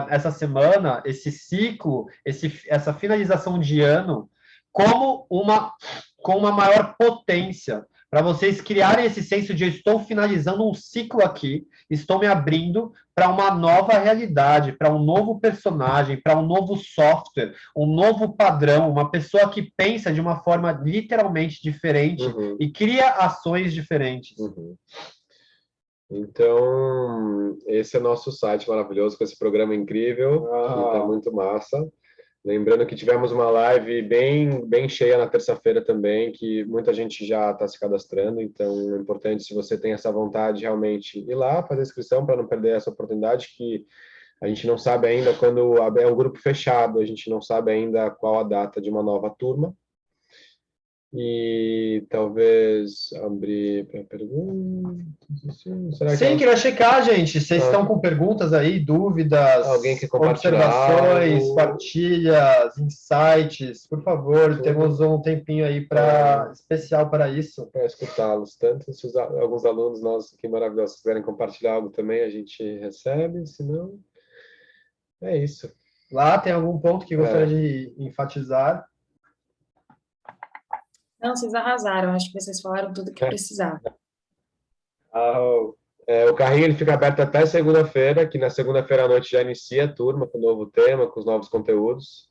essa semana, esse ciclo, essa finalização de ano, com uma maior potência, para vocês criarem esse senso de eu estou finalizando um ciclo aqui, estou me abrindo para uma nova realidade, para um novo personagem, para um novo software, um novo padrão, uma pessoa que pensa de uma forma literalmente diferente e cria ações diferentes. Então, esse é nosso site maravilhoso, com esse programa incrível, que está muito massa. Lembrando que tivemos uma live bem cheia na terça-feira também, que muita gente já está se cadastrando, então é importante, se você tem essa vontade, realmente ir lá, fazer a inscrição para não perder essa oportunidade, que a gente não sabe ainda quando é um grupo fechado, a gente não sabe ainda qual a data de uma nova turma. E talvez abrir para perguntas. Sim, que vai checar, gente. Vocês estão com perguntas aí, dúvidas, alguém que observações, partilhas, insights, por favor, temos um tempinho aí especial para isso. Para escutá-los. Tanto se alguns alunos nossos que maravilhosos quiserem compartilhar algo também, a gente recebe, se não, é isso. Lá tem algum ponto que gostaria de enfatizar? Não, vocês arrasaram. Acho que vocês falaram tudo que precisava. O carrinho ele fica aberto até segunda-feira, que na segunda-feira à noite já inicia a turma com o novo tema, com os novos conteúdos.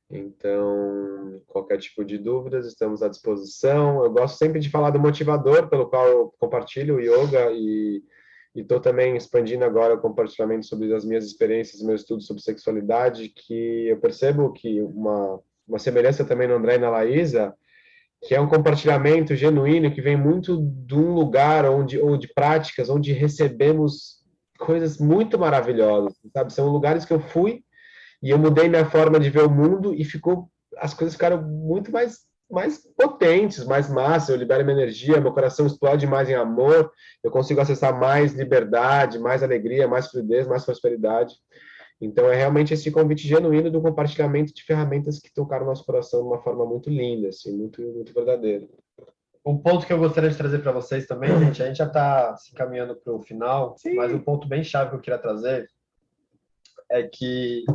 Então, qualquer tipo de dúvidas, estamos à disposição. Eu gosto sempre de falar do motivador, pelo qual eu compartilho o yoga e estou também expandindo agora o compartilhamento sobre as minhas experiências, meus estudos sobre sexualidade, que eu percebo que uma semelhança também no André e na Laísa, que é um compartilhamento genuíno que vem muito de um lugar ou de práticas onde recebemos coisas muito maravilhosas, sabe? São lugares que eu fui e eu mudei minha forma de ver o mundo e as coisas ficaram muito mais potentes, mais massa, eu libero minha energia, meu coração explode mais em amor, eu consigo acessar mais liberdade, mais alegria, mais fluidez, mais prosperidade. Então, é realmente esse convite genuíno do compartilhamento de ferramentas que tocaram o nosso coração de uma forma muito linda, assim, muito, muito verdadeira. Um ponto que eu gostaria de trazer para vocês também, gente, a gente já está se encaminhando para o final, mas um ponto bem chave que eu queria trazer é que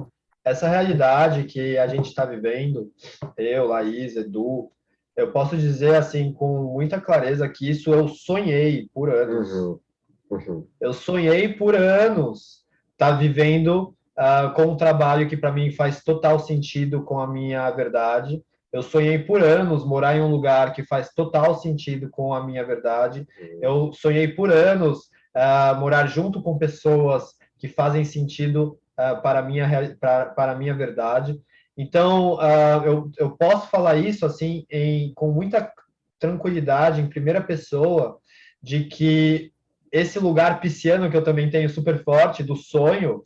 essa realidade que a gente está vivendo, eu, Laís, Edu, eu posso dizer assim com muita clareza que isso eu sonhei por anos. Eu sonhei por anos estar vivendo com um trabalho que para mim faz total sentido com a minha verdade. Eu sonhei por anos morar em um lugar que faz total sentido com a minha verdade. Eu sonhei por anos morar junto com pessoas que fazem sentido para a minha verdade. Então, eu posso falar isso assim com muita tranquilidade, em primeira pessoa, de que esse lugar pisciano que eu também tenho super forte, do sonho,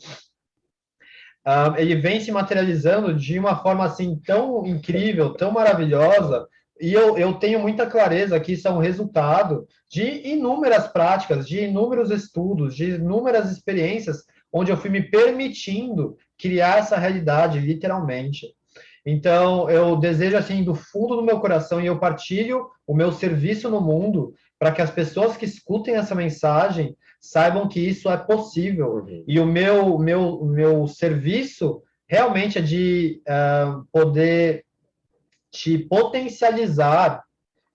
ele vem se materializando de uma forma assim tão incrível, tão maravilhosa, e eu tenho muita clareza que isso é um resultado de inúmeras práticas, de inúmeros estudos, de inúmeras experiências, onde eu fui me permitindo criar essa realidade, literalmente. Então, eu desejo, assim, do fundo do meu coração, e eu partilho o meu serviço no mundo, para que as pessoas que escutem essa mensagem saibam que isso é possível. E o meu serviço realmente é de poder te potencializar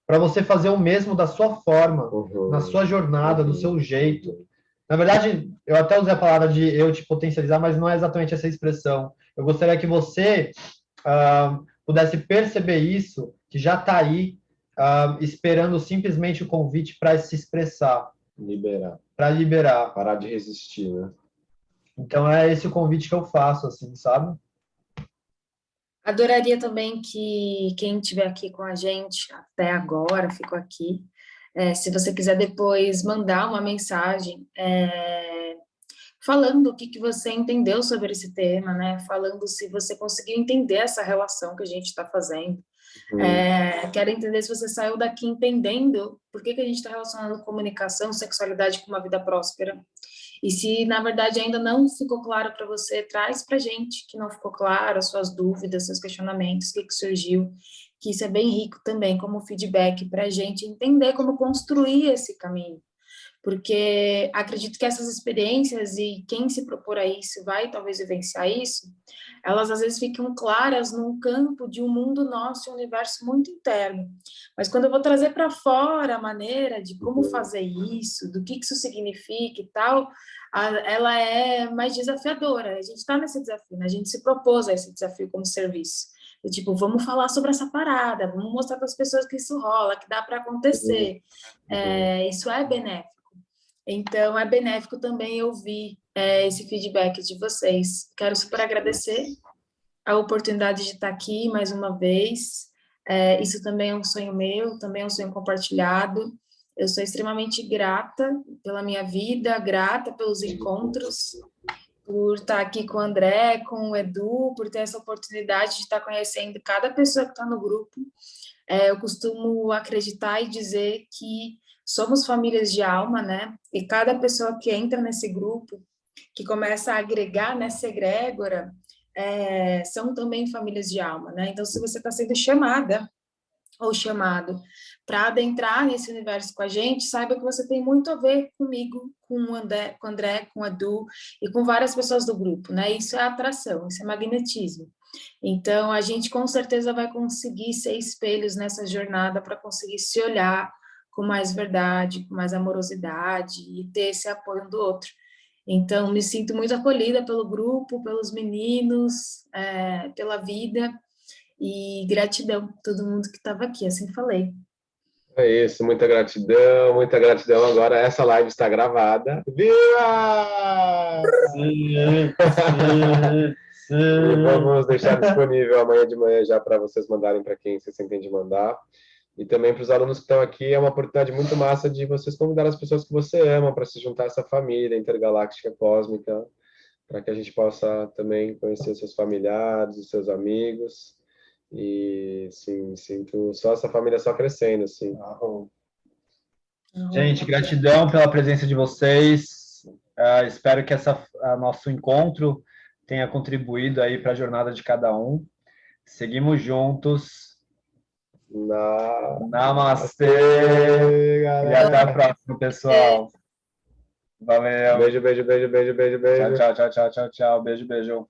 para você fazer o mesmo da sua forma, na sua jornada, do seu jeito. Na verdade, eu até usei a palavra de eu te potencializar, mas não é exatamente essa expressão. Eu gostaria que você pudesse perceber isso que já está aí esperando simplesmente o convite para se expressar, Liberar. para liberar. Parar de resistir, né? Então é esse o convite que eu faço, assim, sabe? Adoraria também que quem estiver aqui com a gente até agora, ficou aqui, se você quiser depois mandar uma mensagem falando o que você entendeu sobre esse tema, né? Falando se você conseguiu entender essa relação que a gente está fazendo. Quero entender se você saiu daqui entendendo por que a gente está relacionando comunicação, sexualidade com uma vida próspera. E se, na verdade, ainda não ficou claro para você, traz para a gente que não ficou claro, as suas dúvidas, seus questionamentos, o que surgiu, que isso é bem rico também como feedback para a gente entender como construir esse caminho. Porque acredito que essas experiências e quem se propor a isso vai talvez vivenciar isso, elas às vezes ficam claras num campo de um mundo nosso, um universo muito interno. Mas quando eu vou trazer para fora a maneira de como fazer isso, do que isso significa e tal, ela é mais desafiadora. A gente está nesse desafio, né? A gente se propôs a esse desafio como serviço. Tipo, vamos falar sobre essa parada, vamos mostrar para as pessoas que isso rola, que dá para acontecer. Isso é benéfico. Então, é benéfico também ouvir esse feedback de vocês. Quero super agradecer a oportunidade de estar aqui mais uma vez. Isso também é um sonho meu, também é um sonho compartilhado. Eu sou extremamente grata pela minha vida, grata pelos encontros, por estar aqui com o André, com o Edu, por ter essa oportunidade de estar conhecendo cada pessoa que está no grupo. Eu costumo acreditar e dizer que somos famílias de alma, né? E cada pessoa que entra nesse grupo, que começa a agregar nessa egrégora, são também famílias de alma, né? Então, se você está sendo chamada ou chamado para adentrar nesse universo com a gente, saiba que você tem muito a ver comigo, com o André, com o Edu e com várias pessoas do grupo, né? Isso é atração, isso é magnetismo. Então, a gente com certeza vai conseguir ser espelhos nessa jornada para conseguir se olhar com mais verdade, com mais amorosidade e ter esse apoio do outro. Então, me sinto muito acolhida pelo grupo, pelos meninos, pela vida, e gratidão a todo mundo que estava aqui, assim falei. É isso, muita gratidão, muita gratidão. Agora essa live está gravada. Viva! Sim. E vamos deixar disponível amanhã de manhã já para vocês mandarem para quem vocês sentem de mandar. E também para os alunos que estão aqui, é uma oportunidade muito massa de vocês convidar as pessoas que você ama para se juntar a essa família intergaláctica cósmica, para que a gente possa também conhecer seus familiares, os seus amigos. E sim, sinto só essa família só crescendo, assim. Gente, gratidão pela presença de vocês. Espero que nosso encontro tenha contribuído aí para a jornada de cada um. Seguimos juntos. Namastê. E até a próxima, pessoal. Valeu. Beijo, beijo, beijo, beijo, beijo, beijo. Tchau, tchau, tchau, tchau, tchau, tchau. Beijo, beijo.